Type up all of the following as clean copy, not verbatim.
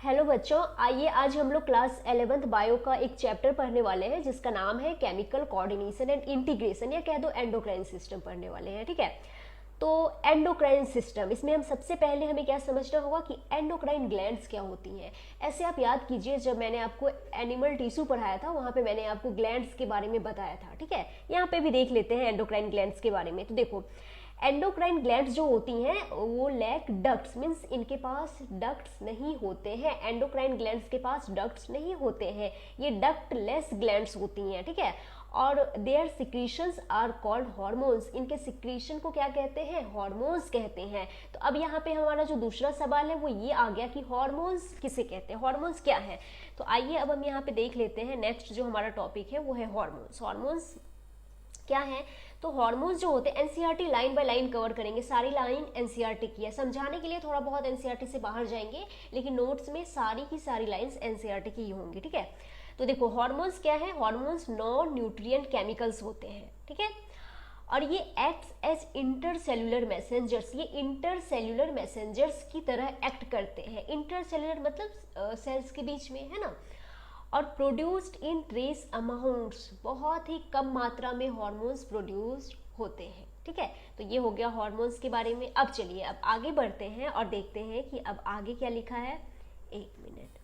Hello बच्चों, आइए आज हम लोग क्लास 11th बायो का एक चैप्टर पढ़ने वाले हैं जिसका नाम है केमिकल कोऑर्डिनेशन एंड इंटीग्रेशन, या कह दो एंडोक्राइन सिस्टम पढ़ने वाले हैं। ठीक है, तो एंडोक्राइन सिस्टम, इसमें हम सबसे पहले हमें क्या समझना होगा कि एंडोक्राइन ग्लैंड्स क्या होती हैं। ऐसे आप याद कीजिए, जब मैंने आपको एनिमल टिश्यू पढ़ाया था वहाँ पे मैंने आपको ग्लैंड्स के बारे में बताया था। ठीक है, यहाँ पे भी देख लेते हैं एंडोक्राइन ग्लैंड्स के बारे में। तो देखो, एंडोक्राइन ग्लैंड्स जो होती हैं वो लैक डक्ट्स, मीन्स इनके पास डक्ट्स नहीं होते हैं। एंडोक्राइन ग्लैंड्स के पास डक्ट्स नहीं होते हैं, ये डक्टलेस ग्लैंड्स होती हैं। ठीक है, और there secretions are called hormones, इनके सिक्रीशन को क्या कहते हैं? हार्मोन्स कहते हैं। तो अब यहाँ पे हमारा जो दूसरा सवाल है वो ये आ गया कि हार्मोन्स किसे कहते हैं, हार्मोन्स क्या है। तो आइए अब हम यहाँ पे देख लेते हैं। नेक्स्ट जो हमारा टॉपिक है वो है हार्मोन्स। हार्मोन्स क्या है? तो हार्मोन्स जो होते हैं, NCERT line by line cover करेंगे, सारी लाइन एनसीईआरटी की है। समझाने के लिए थोड़ा बहुत एनसीईआरटी से बाहर जाएंगे, लेकिन नोट्स में सारी की सारी लाइंस एनसीईआरटी की ही होंगी। ठीक है, तो देखो हार्मोन्स क्या है? हार्मोन्स नॉन न्यूट्रिएंट केमिकल्स होते हैं। ठीक है, और ये एक्ट्स एज इंटरसेल्युलर मैसेंजर्स, ये इंटरसेल्युलर मैसेंजर्स की तरह एक्ट करते हैं। इंटरसेल्युलर मतलब सेल्स के बीच में, है ना। और प्रोड्यूस्ड इन ट्रेस अमाउंट्स, बहुत ही कम मात्रा में हार्मोन्स प्रोड्यूस्ड होते हैं। ठीक है, तो ये हो गया हार्मोन्स के बारे में। अब चलिए अब आगे बढ़ते हैं और देखते हैं कि अब आगे क्या लिखा है। एक मिनट,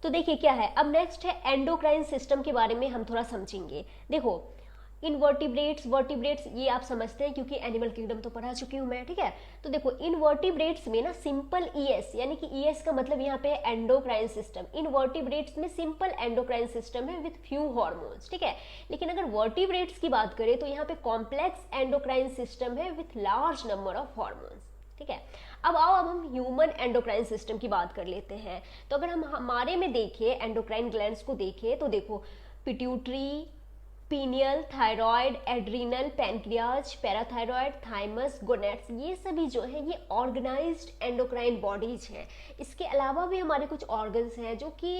तो देखिए क्या है। अब नेक्स्ट है एंडोक्राइन सिस्टम के बारे में हम थोड़ा समझेंगे। देखो, इनवर्टिब्रेट्स, वर्टिब्रेट्स ये आप समझते हैं क्योंकि एनिमल किंगडम तो पढ़ा चुकी हूं मैं। ठीक है, तो देखो इनवर्टिब्रेट्स में ना सिंपल ईएस, यानी कि ईएस का मतलब यहाँ पे है एंडोक्राइन सिस्टम। इनवर्टिब्रेट्स में सिंपल एंडोक्राइन सिस्टम है विथ फ्यू हार्मोन्स। ठीक है, लेकिन अगर वर्टिब्रेट्स की बात करें तो यहाँ पे कॉम्प्लेक्स एंडोक्राइन सिस्टम है with large number of hormones. ठीक है, अब हम ह्यूमन एंडोक्राइन सिस्टम की बात कर लेते हैं। तो अगर हम हमारे में देखें, एंडोक्राइन ग्लैंड्स को देखें, तो देखो pituitary, pineal, thyroid, adrenal, pancreas, parathyroid, thymus, gonads, ये सभी जो है ये ऑर्गेनाइज्ड एंडोक्राइन बॉडीज हैं। इसके अलावा भी हमारे कुछ ऑर्गन्स हैं जो कि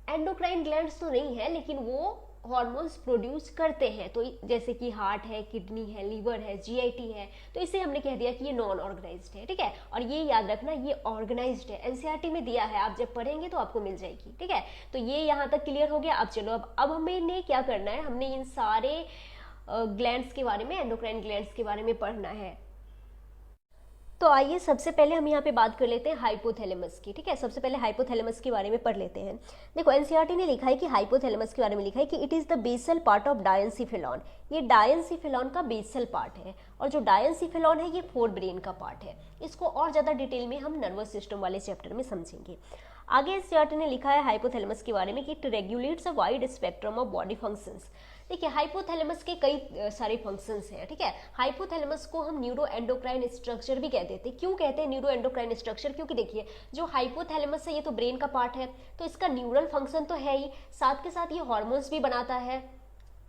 एंडोक्राइन ग्लैंड्स तो नहीं है, लेकिन वो हार्मोन्स प्रोड्यूस करते हैं। तो जैसे कि हार्ट है, किडनी है, लीवर है, जीआईटी है, तो इसे हमने कह दिया कि ये नॉन ऑर्गेनाइज्ड है। ठीक है, और ये याद रखना ये ऑर्गेनाइज्ड है, एनसीईआरटी में दिया है, आप जब पढ़ेंगे तो आपको मिल जाएगी। ठीक है, तो ये यहाँ तक क्लियर हो गया। अब चलो अब हमें क्या करना है, हमने इन सारे ग्लैंड्स के बारे में, एंडोक्राइन ग्लैंड्स के बारे में पढ़ना है। तो आइए सबसे पहले हम यहाँ पे बात कर लेते हैं हाइपोथैलेमस की। ठीक है, सबसे पहले हाइपोथैलेमस के बारे में पढ़ लेते हैं। देखो एनसीईआरटी ने लिखा है कि हाइपोथैलेमस के बारे में लिखा है कि it is the basal part of diencephalon, ये डायंसिफिलॉन का बेसल पार्ट है। और जो डायंसिफिलॉन है ये फोर ब्रेन का पार्ट है। इसको और ज़्यादा डिटेल में हम नर्वस सिस्टम वाले चैप्टर में समझेंगे। आगे एनसीईआरटी ने लिखा है हाइपोथैलेमस के बारे में कि it regulates a wide spectrum of body functions. देखिए हाइपोथैलेमस के कई सारे फंक्शंस हैं। ठीक है, हाइपोथैलेमस को हम न्यूरो एंडोक्राइन स्ट्रक्चर भी कह देते हैं। क्यों कहते हैं न्यूरो एंडोक्राइन स्ट्रक्चर? क्योंकि देखिए जो हाइपोथैलेमस है ये तो ब्रेन का पार्ट है, तो इसका न्यूरल फंक्शन तो है ही, साथ के साथ ये हार्मोन्स भी बनाता है।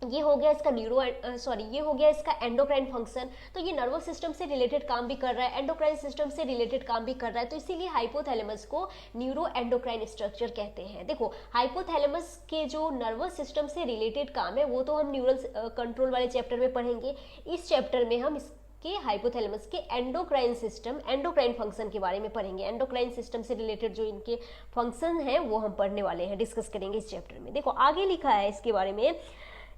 ये हो गया इसका ये हो गया इसका एंडोक्राइन फंक्शन। तो ये नर्वस सिस्टम से रिलेटेड काम भी कर रहा है, एंडोक्राइन सिस्टम से रिलेटेड काम भी कर रहा है, तो इसीलिए हाइपोथैलेमस को न्यूरो एंडोक्राइन स्ट्रक्चर कहते हैं। देखो हाइपोथैलेमस के जो नर्वस सिस्टम से रिलेटेड काम है वो तो हम न्यूरल कंट्रोल वाले चैप्टर में पढ़ेंगे। इस चैप्टर में हम के हाइपोथैलेमस के एंडोक्राइन सिस्टम, एंडोक्राइन फंक्शन के बारे में पढ़ेंगे। एंडोक्राइन सिस्टम से रिलेटेड जो इनके फंक्शन हैं वो हम पढ़ने वाले हैं, डिस्कस करेंगे इस चैप्टर में। देखो आगे लिखा है इसके बारे में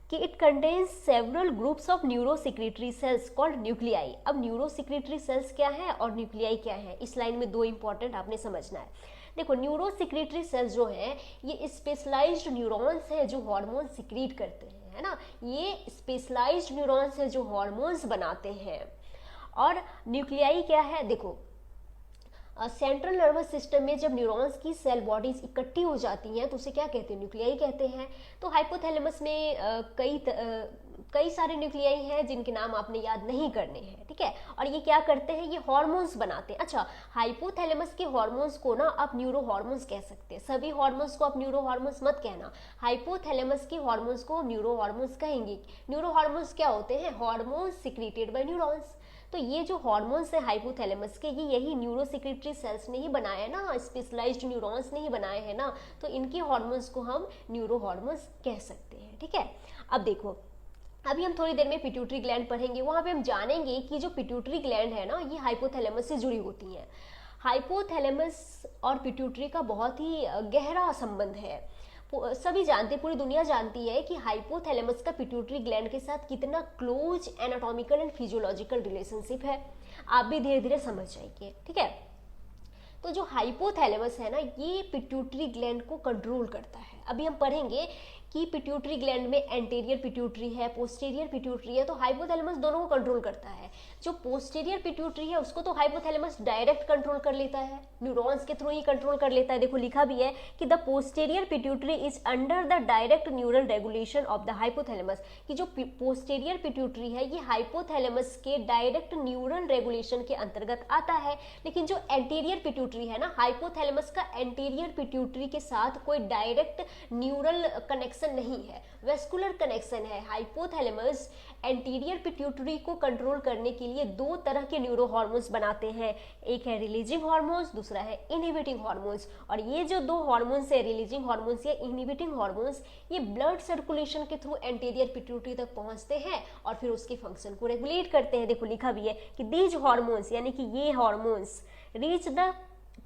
कि it contains several groups of neurosecretory cells called nuclei. अब न्यूरोसिक्रेटरी सेल्स क्या है और न्यूक्लियाई क्या है, इस लाइन में दो इंपॉर्टेंट आपने समझना है। देखो न्यूरोसिक्रेटरी सेल्स जो है ये स्पेशलाइज्ड न्यूरॉन्स है जो हार्मोन सिक्रीट करते हैं, है ना। ये स्पेशलाइज्ड न्यूरॉन्स है जो हार्मोन्स बनाते हैं। और न्यूक्लियाई क्या है? देखो सेंट्रल नर्वस सिस्टम में जब न्यूरॉन्स की सेल बॉडीज इकट्ठी हो जाती हैं तो उसे क्या कहते हैं? न्यूक्लियाई कहते हैं। तो हाइपोथैलेमस में कई सारे न्यूक्लियाई हैं जिनके नाम आपने याद नहीं करने हैं। ठीक है, और ये क्या करते हैं? ये हार्मोन्स बनाते हैं। अच्छा, हाइपोथैलेमस के हार्मोन्स को ना आप न्यूरो हार्मोन्स कह सकते हैं, सभी हार्मोन्स को आप न्यूरो हार्मोन्स मत कहना। हाइपोथैलेमस के हार्मोन्स को न्यूरो हार्मोन्स कहेंगे। न्यूरो हार्मोन्स क्या होते हैं? Hormones secreted by neurons. तो ये जो हार्मोन्स है हाइपोथैलेमस के, ये यही न्यूरोसिक्रेटरी सेल्स ने ही बनाए ना, स्पेशलाइज्ड न्यूरॉन्स ने ही बनाए हैं ना, तो इनके हार्मोन्स को हम न्यूरो हार्मोन्स कह सकते हैं। ठीक है, अब देखो अभी हम थोड़ी देर में पिट्यूटरी ग्लैंड पढ़ेंगे, वहां पे हम जानेंगे कि जो पिट्यूटरी ग्लैंड है ना ये हाइपोथैलेमस से जुड़ी होती हैं। हाइपोथैलेमस और पिट्यूटरी का बहुत ही गहरा संबंध है। सभी जानते, पूरी दुनिया जानती है कि हाइपोथैलेमस का पिट्यूटरी ग्लैंड के साथ कितना close anatomical and physiological relationship है। आप भी धीरे धीरे समझ जाएंगे, ठीक है। तो जो हाइपोथैलेमस है ना, ये पिट्यूटरी ग्लैंड को कंट्रोल करता है। अभी हम पढ़ेंगे कि पिट्यूटरी ग्लैंड में एंटीरियर पिट्यूटरी है, पोस्टीरियर पिट्यूटरी है, तो हाइपोथैलेमस दोनों को कंट्रोल करता है। जो पोस्टीरियर पिट्यूटरी है उसको तो हाइपोथैलेमस डायरेक्ट कंट्रोल कर लेता है, न्यूरॉन्स के थ्रू ही कंट्रोल कर लेता है। देखो लिखा भी है कि the posterior pituitary is under the direct neural regulation of the hypothalamus, कि जो पोस्टीरियर पिट्यूटरी है ये हाइपोथैलेमस के डायरेक्ट न्यूरल रेगुलेशन के अंतर्गत आता है। लेकिन जो एंटीरियर पिट्यूटरी है ना, हाइपोथैलेमस का एंटीरियर पिट्यूटरी के साथ कोई डायरेक्ट न्यूरल कनेक्शन नहीं है, वेस्कुलर कनेक्शन है। हाइपोथैलेमस एंटीरियर पिट्यूटरी को कंट्रोल करने के लिए दो तरह के न्यूरो हार्मोन्स बनाते हैं, एक है रिलीजिंग हार्मोन्स, दूसरा है इनहिबिटिंग हार्मोन्स। और ये जो दो हार्मोन्स है, रिलीजिंग हार्मोन्स या इनहिबिटिंग हार्मोन्स, ये ब्लड सर्कुलेशन के थ्रू एंटीरियर पिट्यूटरी तक पहुंचते हैं और फिर उसके फंक्शन को रेगुलेट करते हैं। देखो लिखा भी है कि दीज हार्मोन्स, यानी कि ये हार्मोन्स रीच द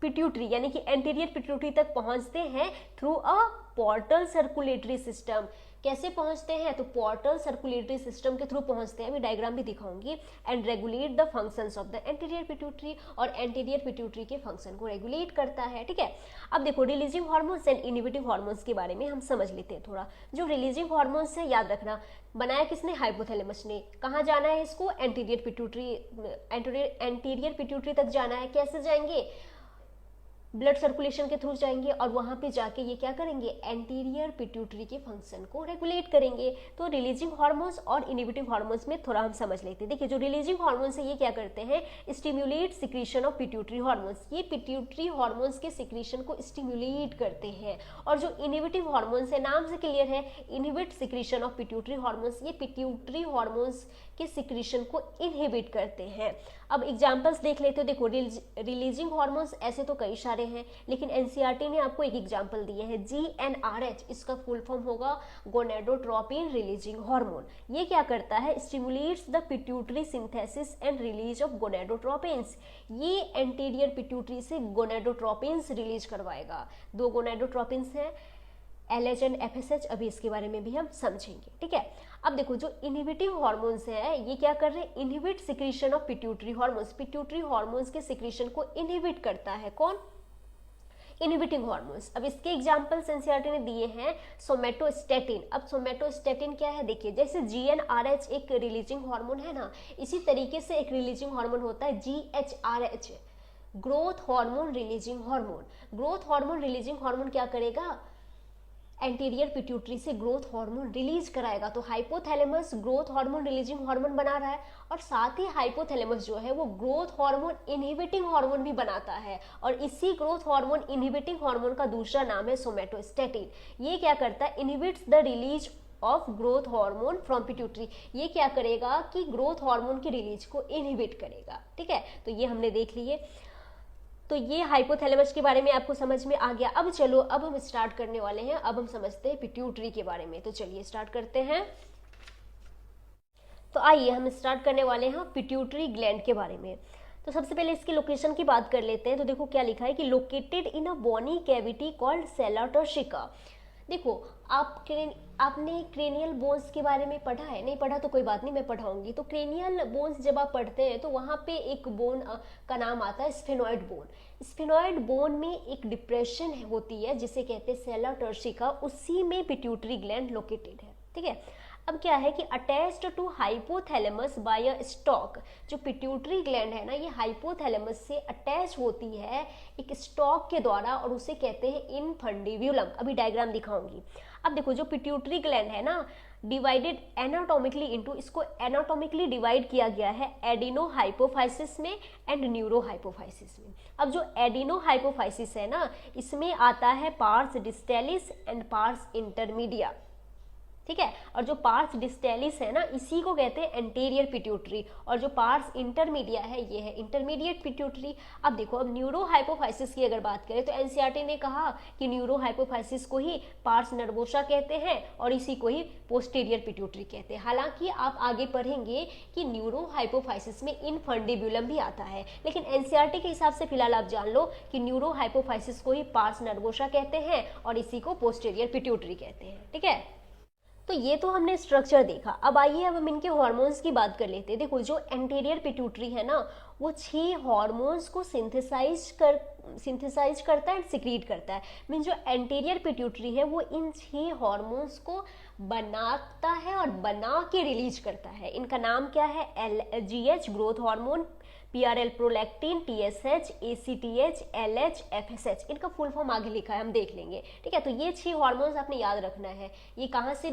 पिट्यूटरी, यानी कि एंटीरियर पिट्यूटरी तक पहुंचते हैं through a portal circulatory system. कैसे पहुंचते हैं? तो पोर्टल सर्कुलेटरी सिस्टम के थ्रू पहुंचते हैं, अभी डायग्राम भी दिखाऊंगी। And regulate the functions of the anterior pituitary, और एंटीरियर पिट्यूटरी के फंक्शन को रेगुलेट करता है, ठीक है। अब देखो releasing hormones and inhibiting hormones के बारे में हम समझ लेते हैं थोड़ा। जो रिलीजिंग हार्मोन्स है, याद रखना, बनाया किसने? हाइपोथैलेमस ने। कहाँ जाना है इसको? एंटीरियर पिट्यूटरी तक जाना है। कैसे जाएंगे? ब्लड सर्कुलेशन के थ्रू जाएंगे और वहां पे जाके ये क्या करेंगे? एंटीरियर पिट्यूटरी के फंक्शन को रेगुलेट करेंगे। तो रिलीजिंग हार्मोन्स और इनहिबिटिंग हार्मोन्स में थोड़ा हम समझ लेते हैं। देखिए जो रिलीजिंग हार्मोन्स है ये क्या करते हैं? Stimulate secretion of pituitary hormones, ये पिट्यूटरी हार्मोन्स के सिक्रीशन को स्टिम्युलेट करते हैं। और जो इनहिबिटिव हार्मोन्स है, नाम से क्लियर है, inhibit secretion of pituitary hormones, ये पिट्यूटरी हार्मोन्स के सिक्रीशन को इनहिबिट करते हैं। अब एग्जांपल्स देख लेते हो। देखो रिलीजिंग हार्मोन्स ऐसे तो कई सारे हैं, लेकिन एनसीईआरटी ने आपको एक एग्जांपल दिए हैं, GnRH, इसका फुल फॉर्म होगा गोनेडोट्रोपिन रिलीजिंग हार्मोन। ये क्या करता है? Stimulates the pituitary synthesis and release of gonadotropins. ये एंटीरियर पिट्यूटरी से गोनेडोट्रोपिन्स रिलीज करवाएगा। दो गोनेडोट्रोपिन्स हैं, LH एंड FSH, अभी इसके बारे में भी हम समझेंगे, ठीक है। अब देखो जो इनहिबिटिव हार्मोन्स है ये क्या कर रहे हैं? Inhibit secretion of pituitary hormones, pituitary hormones के सिक्रीशन को इनहिबिट करता है। कौन? Inhibiting hormones. अब इसके एग्जांपल्स एनसीईआरटी ने दिए हैं, सोमेटोस्टेटिन। अब सोमेटोस्टेटिन क्या है? देखिए जैसे GnRH एक रिलीजिंग हार्मोन है ना, इसी तरीके से एक रिलीजिंग हार्मोन होता है GHRH, growth hormone releasing hormone. Growth hormone releasing hormone क्या करेगा? एंटीरियर पिट्यूटरी से ग्रोथ हार्मोन रिलीज कराएगा। तो hypothalamus growth hormone releasing hormone बना रहा है, और साथ ही हाइपोथैलेमस जो है वो ग्रोथ हार्मोन इनहिबिटिंग हार्मोन भी बनाता है। और इसी ग्रोथ हार्मोन इनहिबिटिंग हार्मोन का दूसरा नाम है सोमेटोस्टेटिन। ये क्या करता है? Inhibits the release of growth hormone from pituitary. ये क्या करेगा कि ग्रोथ हार्मोन की रिलीज को इनहिबिट करेगा, ठीक है। तो ये हमने देख लिए। तो ये हाइपोथैलेमस के बारे में आपको समझ में आ गया। अब चलो, अब हम स्टार्ट करने वाले हैं, अब हम समझते हैं पिट्यूटरी के बारे में। तो चलिए स्टार्ट करते हैं। तो आइए हम स्टार्ट करने वाले हैं पिट्यूटरी ग्लैंड के बारे में। तो सबसे पहले इसकी लोकेशन की बात कर लेते हैं। तो देखो क्या लिखा है कि located in a bony cavity called sella turcica. देखो आपने क्रेनियल बोन्स के बारे में पढ़ा है? नहीं पढ़ा तो कोई बात नहीं, मैं पढ़ाऊंगी। तो क्रेनियल बोन्स जब आप पढ़ते हैं तो वहाँ पे एक बोन का नाम आता है स्फेनॉइड बोन। स्फेनॉइड बोन में एक डिप्रेशन होती है जिसे कहते हैं सेला टर्शिका, उसी में पिट्यूटरी ग्लैंड लोकेटेड है, ठीक है। अब क्या है कि attached to hypothalamus by a stalk, जो पिट्यूटरी ग्लैंड है ना ये हाइपोथैलेमस से अटैच होती है एक स्टॉक के द्वारा, और उसे कहते हैं इनफंडिब्यूलम। अभी डायग्राम दिखाऊंगी। अब देखो जो पिट्यूटरी ग्लैंड है ना, डिवाइडेड एनाटॉमिकली इनटू, इसको एनाटॉमिकली डिवाइड किया गया है एडिनो हाइपोफाइसिस में एंड न्यूरो हाइपोफाइसिस में। अब जो एडिनो हाइपोफाइसिस है ना, इसमें आता है pars distalis and pars intermedia. ठीक है। और जो पार्स डिस्टेलिस है ना, इसी को कहते हैं एंटीरियर पिट्यूटरी, और जो पार्स इंटरमीडिया है ये है इंटरमीडिएट पिट्यूटरी। अब देखो, अब न्यूरो हाइपोफाइसिस की अगर बात करें तो एनसीईआरटी ने कहा कि न्यूरो हाइपोफाइसिस को ही पार्स नर्वोसा कहते हैं और इसी को ही पोस्टीरियर पिट्यूटरी कहते हैं। हालांकि आप आगे पढ़ेंगे कि न्यूरो हाइपोफाइसिस में इनफंडिबुलम भी आता है, लेकिन एनसीईआरटी के हिसाब से फिलहाल आप जान लो कि न्यूरो हाइपोफाइसिस को ही पार्स नर्वोसा कहते हैं और इसी को पोस्टीरियर पिट्यूटरी कहते हैं। ठीक है, तो ये तो हमने स्ट्रक्चर देखा। अब आइए अब हम इनके हार्मोन्स की बात कर लेते हैं। देखो, जो एंटीरियर पिट्यूटरी है ना, वो 6 हार्मोन्स को सिंथेसाइज करता है, सिक्रीट करता है। मीन जो एंटीरियर पिट्यूटरी है वो इन 6 हार्मोन्स को बनाता है और बना के रिलीज करता है। इनका नाम क्या है? LGH growth hormone, PRL prolactin, TSH, ACTH, LH, FSH। इनका फुल फॉर्म आगे लिखा है, हम देख लेंगे। ठीक है, तो ये 6 हार्मोन्स आपने याद रखना है। ये कहाँ से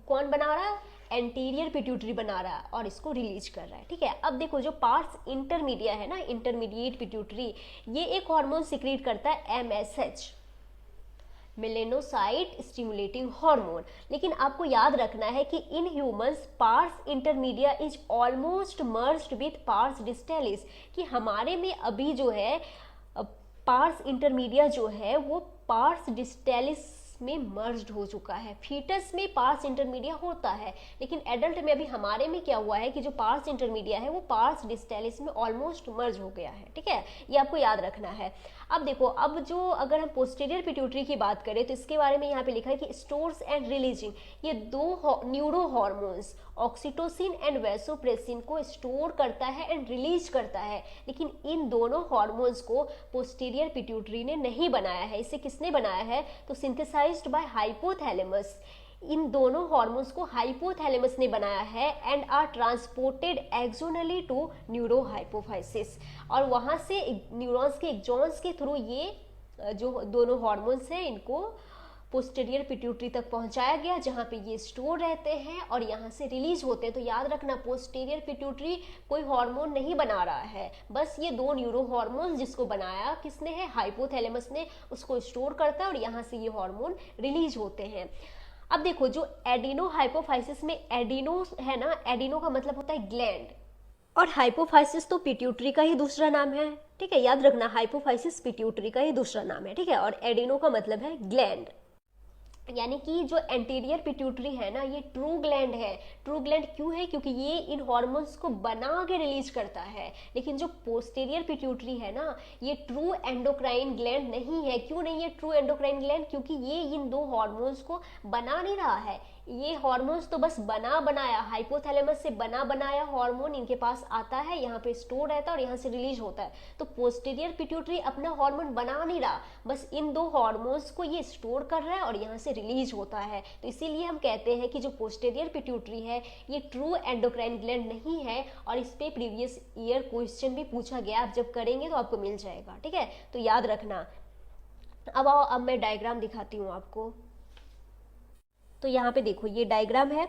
कौन बना रहा है? एंटीरियर पिट्यूटरी बना रहा है और इसको रिलीज कर रहा है। ठीक है, अब देखो, जो पार्स इंटरमीडिया है ना, इंटरमीडिएट पिट्यूटरी, ये एक हार्मोन सिक्रीट करता है MSH, मेलेनोसाइट स्टिमुलेटिंग हार्मोन। लेकिन आपको याद रखना है कि in humans pars intermedia is almost merged with pars distalis, कि हमारे में अभी जो है पार्स इंटरमीडिया जो है वो पार्स डिस्टेलिस में मर्ज्ड हो चुका है। फीटस में पार्स इंटरमीडिया होता है, लेकिन एडल्ट में अभी हमारे में क्या हुआ है कि जो पार्स इंटरमीडिया है वो पार्स डिस्टेलिस में ऑलमोस्ट मर्ज हो गया है। ठीक है, ये आपको याद रखना है। अब देखो, अब जो अगर हम पोस्टीरियर पिट्यूटरी की बात करें तो इसके बारे में यहाँ पे लिखा है कि स्टोर्स एंड रिलीजिंग, ये 2 neuro hormones oxytocin and vasopressin को स्टोर करता है एंड रिलीज करता है। लेकिन इन दोनों हार्मोन्स को पोस्टीरियर पिट्यूटरी ने नहीं बनाया है। इसे किसने बनाया है? तो सिंथेसाइज्ड बाय हाइपोथैलेमस। इन दोनों हार्मोन्स को हाइपोथैलेमस ने बनाया है and are transported axonally to neurohypophysis, और वहां से न्यूरॉन्स के एक्सॉन्स के थ्रू ये जो दोनों हार्मोन्स हैं इनको पोस्टीरियर पिट्यूटरी तक पहुंचाया गया, जहां पे ये स्टोर रहते हैं और यहाँ से रिलीज होते हैं। तो याद रखना, पोस्टीरियर पिट्यूटरी कोई हार्मोन नहीं बना रहा है, बस ये 2 न्यूरो हार्मोन जिसको बनाया किसने है? हाइपोथैलेमस ने, उसको स्टोर करता है और यहाँ से ये हार्मोन रिलीज होते हैं। अब देखो, जो एडिनो हाइपोफाइसिस में एडिनो है ना, एडिनो का मतलब होता है ग्लैंड, और हाइपोफाइसिस तो पिट्यूटरी का ही दूसरा नाम है। ठीक है, याद रखना, हाइपोफाइसिस पिट्यूटरी का ही दूसरा नाम है। ठीक है, और एडिनो का मतलब है ग्लैंड, यानी कि जो एंटीरियर पिट्यूटरी है ना, ये ट्रू ग्लैंड है। ट्रू ग्लैंड क्यों है? क्योंकि ये इन हार्मोन्स को बना के रिलीज करता है। लेकिन जो पोस्टीरियर पिट्यूटरी है ना, ये ट्रू एंडोक्राइन ग्लैंड नहीं है। क्यों नहीं है ट्रू एंडोक्राइन ग्लैंड? क्योंकि ये इन 2 हार्मोन्स को बना नहीं रहा है। ये हार्मोन्स तो बस बनाया, हाइपोथैलेमस से बनाया हार्मोन इनके पास आता है, यहाँ पे स्टोर रहता है और यहाँ से रिलीज होता है। तो पोस्टीरियर पिट्यूटरी अपना हार्मोन बना नहीं रहा, बस इन 2 हार्मोन्स को ये स्टोर कर रहा है और यहाँ से रिलीज होता है। तो इसीलिए हम कहते हैं कि जो पोस्टीरियर पिट्यूटरी है ये ट्रू एंडोक्राइन ग्लैंड नहीं है, और इस पे प्रीवियस ईयर क्वेश्चन भी पूछा गया। आप जब करेंगे तो आपको मिल जाएगा। ठीक है, तो याद रखना। अब आओ, अब मैं डायग्राम दिखाती हूँ आपको। तो यहाँ पे देखो, ये डायग्राम है,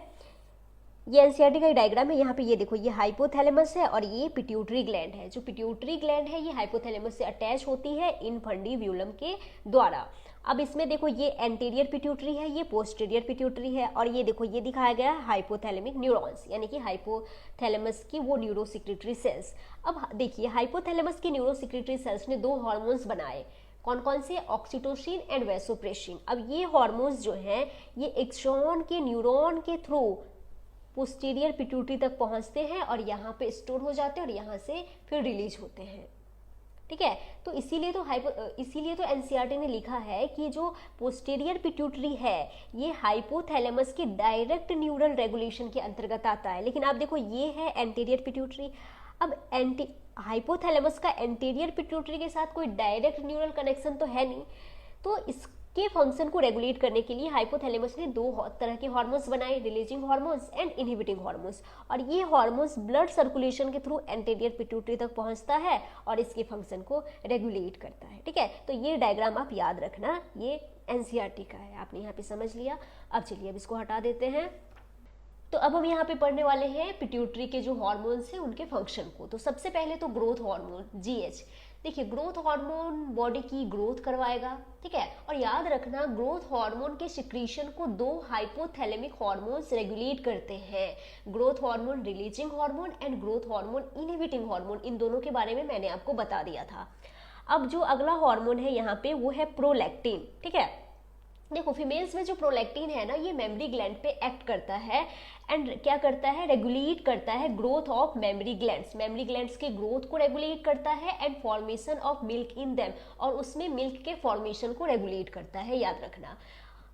ये एनसीईआरटी का ही डायग्राम है। यहाँ पे ये देखो, ये हाइपोथैलेमस है और ये पिट्यूटरी ग्लैंड है। जो पिट्यूटरी ग्लैंड है ये हाइपोथैलेमस से अटैच होती है इनफंडिब्यूलम के द्वारा। अब इसमें देखो, ये एंटीरियर पिट्यूटरी है, ये पोस्टीरियर पिट्यूटरी है, और ये देखो, ये दिखाया गया है हाइपोथैलेमिक न्यूरॉन्स, यानी कि हाइपोथैलेमस की वो न्यूरोसिक्रेटरी सेल्स। अब देखिए, हाइपोथैलेमस की न्यूरोसिक्रेटरी सेल्स ने 2 हार्मोन्स बनाए। कौन कौन से? Oxytocin and vasopressin. अब ये हार्मोन्स जो हैं ये एक्सॉन के न्यूरॉन के थ्रू पोस्टीरियर पिट्यूटरी तक पहुंचते हैं और यहाँ पे स्टोर हो जाते हैं और यहाँ से फिर रिलीज होते हैं। ठीक है, तो इसीलिए तो एनसीईआरटी ने लिखा है कि जो पोस्टीरियर पिट्यूटरी है ये हाइपोथैलेमस के डायरेक्ट न्यूरल रेगुलेशन के अंतर्गत आता है। लेकिन आप देखो, ये है एंटीरियर पिट्यूटरी। अब हाइपोथैलेमस का एंटीरियर पिट्यूटरी के साथ कोई डायरेक्ट न्यूरल कनेक्शन तो है नहीं, तो इसके फंक्शन को रेगुलेट करने के लिए हाइपोथैलेमस ने 2 तरह के हार्मोन्स बनाए, releasing hormones and inhibiting hormones, और ये हार्मोन्स ब्लड सर्कुलेशन के थ्रू एंटीरियर पिट्यूटरी तक पहुंचता है और इसके फंक्शन को रेगुलेट करता है। ठीक है, तो ये डायग्राम आप याद रखना, ये एनसीईआरटी का है, आपने यहाँ पे समझ लिया। अब चलिए, अब इसको हटा देते हैं। तो अब हम यहाँ पे पढ़ने वाले हैं पिट्यूटरी के जो हार्मोन्स हैं उनके फंक्शन को। तो सबसे पहले तो ग्रोथ हार्मोन GH। देखिए ग्रोथ हार्मोन बॉडी की ग्रोथ करवाएगा, ठीक है। और याद रखना ग्रोथ हार्मोन के सिक्रीशन को दो हाइपोथैलेमिक हार्मोन्स रेगुलेट करते हैं, growth hormone releasing hormone and growth hormone inhibiting hormone. इन दोनों के बारे में मैंने आपको बता दिया था। अब जो अगला हार्मोन है यहाँ पे वो है प्रोलैक्टिन, ठीक है। देखो फीमेल्स में जो प्रोलैक्टिन है ना, ये मेमरी ग्लैंड पे एक्ट करता है एंड क्या करता है, रेगुलेट करता है growth of mammary glands, mammary glands के ग्रोथ को रेगुलेट करता है and formation of milk in them, और उसमें मिल्क के फॉर्मेशन को रेगुलेट करता है, याद रखना।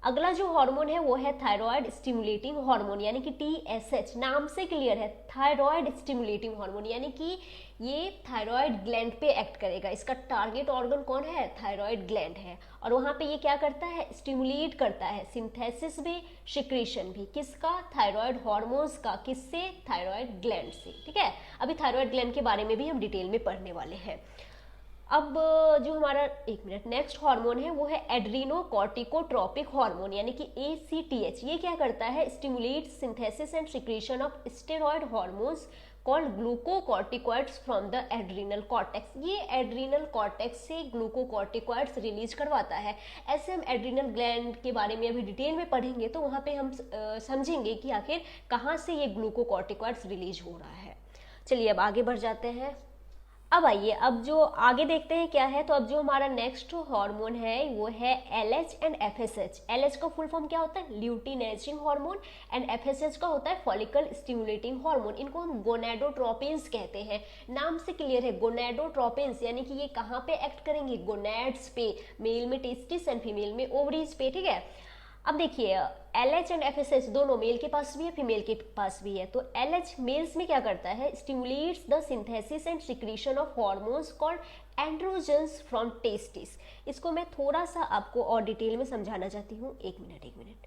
अगला जो हार्मोन है वो है थायराइड स्टिमुलेटिंग हार्मोन, यानी कि TSH, नाम से क्लियर है, थायराइड स्टिमुलेटिंग हार्मोन, यानी कि ये थायराइड ग्लैंड पे एक्ट करेगा। इसका टारगेट ऑर्गन कौन है, थायराइड ग्लैंड है। और वहां पे ये क्या करता है, स्टिमुलेट करता है सिंथेसिस भी, सिक्रीशन भी, किसका, थायराइड हार्मोन्स का, किससे, थायराइड ग्लैंड से, ठीक है। अभी थायराइड ग्लैंड के बारे में भी हम डिटेल में पढ़ने वाले हैं। अब जो हमारा नेक्स्ट हार्मोन है वो है एड्रीनोकॉर्टिकोट्रोपिक हार्मोन, यानी कि ACTH। ये क्या करता है, stimulate synthesis and secretion of steroid hormones called glucocorticoids from the adrenal cortex. ये एड्रीनल कॉर्टेक्स से ग्लूकोकॉर्टिकॉइड्स रिलीज करवाता है। ऐसे हम एड्रीनल ग्लैंड के बारे में अभी डिटेल में पढ़ेंगे, तो वहाँ पे हम समझेंगे कि आखिर कहाँ से ये ग्लूकोकॉर्टिकॉइड्स रिलीज हो रहा है। चलिए अब आगे बढ़ जाते हैं। अब आइए अब जो आगे देखते हैं क्या है। तो अब जो हमारा नेक्स्ट हार्मोन है वो है LH एंड FSH। LH का फुल फॉर्म क्या होता है, ल्यूटिनेजिंग हार्मोन, एंड FSH का होता है फॉलिकल स्टिमुलेटिंग हार्मोन। इनको हम गोनेडोट्रोपिन्स कहते हैं, नाम से क्लियर है, गोनेडोट्रोपिन्स, यानी कि ये कहाँ पे एक्ट करेंगे, गोनेड्स पे, मेल में टेस्टिस एंड फीमेल में ओवरीज पे, ठीक है। अब देखिए LH एंड FSH दोनों मेल के पास भी है, फीमेल के पास भी है। तो LH मेल्स में क्या करता है, stimulates the synthesis and secretion of hormones called androgens from testis. इसको मैं थोड़ा सा आपको और डिटेल में समझाना चाहती हूँ, एक मिनट।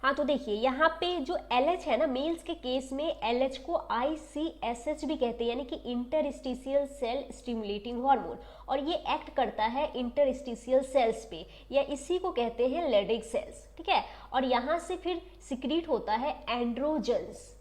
हाँ तो देखिए यहाँ पे जो LH है ना, मेल्स के केस में LH को ICSH भी कहते हैं, यानी कि इंटरस्टिशियल सेल स्टिमुलेटिंग हार्मोन, और ये एक्ट करता है इंटरस्टिशियल सेल्स पे, या इसी को कहते हैं लेडिक सेल्स, ठीक है। और यहाँ से फिर सिक्रीट होता है एंड्रोजन्स।